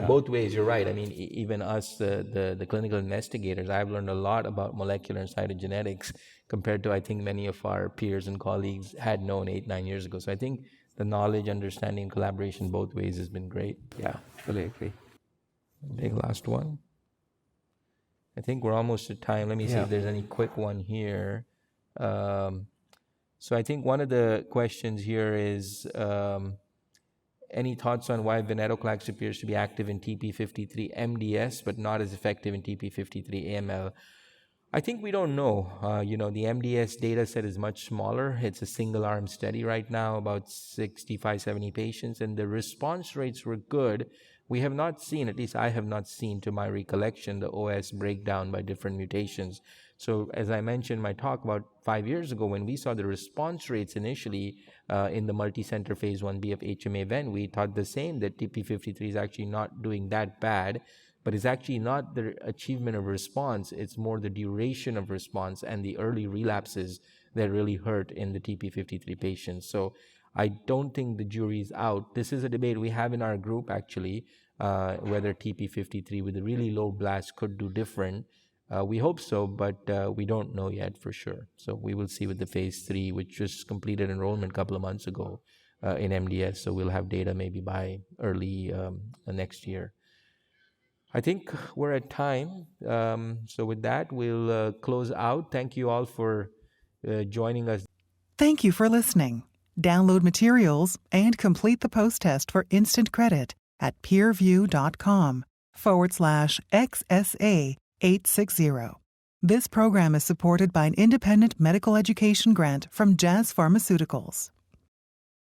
both ways, you're right. I mean, even us, the clinical investigators, I've learned a lot about molecular and cytogenetics compared to, I think, many of our peers and colleagues had known 8-9 years ago. So I think the knowledge, understanding, collaboration both ways has been great. Yeah, fully agree. Take last one. I think we're almost at time. Let me see if there's any quick one here. So I think one of the questions here is, Any thoughts on why Venetoclax appears to be active in TP53 MDS but not as effective in TP53 AML? I think we don't know. The MDS data set is much smaller. It's a single arm study right now, about 65, 70 patients, and the response rates were good. We have not seen, at least I have not seen to my recollection, the OS breakdown by different mutations. So as I mentioned in my talk about 5 years ago, when we saw the response rates initially in the multi-center phase 1B of HMA-VEN, we thought the same, that TP53 is actually not doing that bad. But it's actually not the achievement of response, it's more the duration of response and the early relapses that really hurt in the TP53 patients. So I don't think the jury is out. This is a debate we have in our group, actually, whether TP53 with a really low blast could do different. We hope so, but we don't know yet for sure. So we will see with the phase 3, which just completed enrollment a couple of months ago in MDS. So we'll have data maybe by early next year. I think we're at time. So with that, we'll close out. Thank you all for joining us. Thank you for listening. Download materials and complete the post test for instant credit at peerview.com/XSA860. This program is supported by an independent medical education grant from Jazz Pharmaceuticals.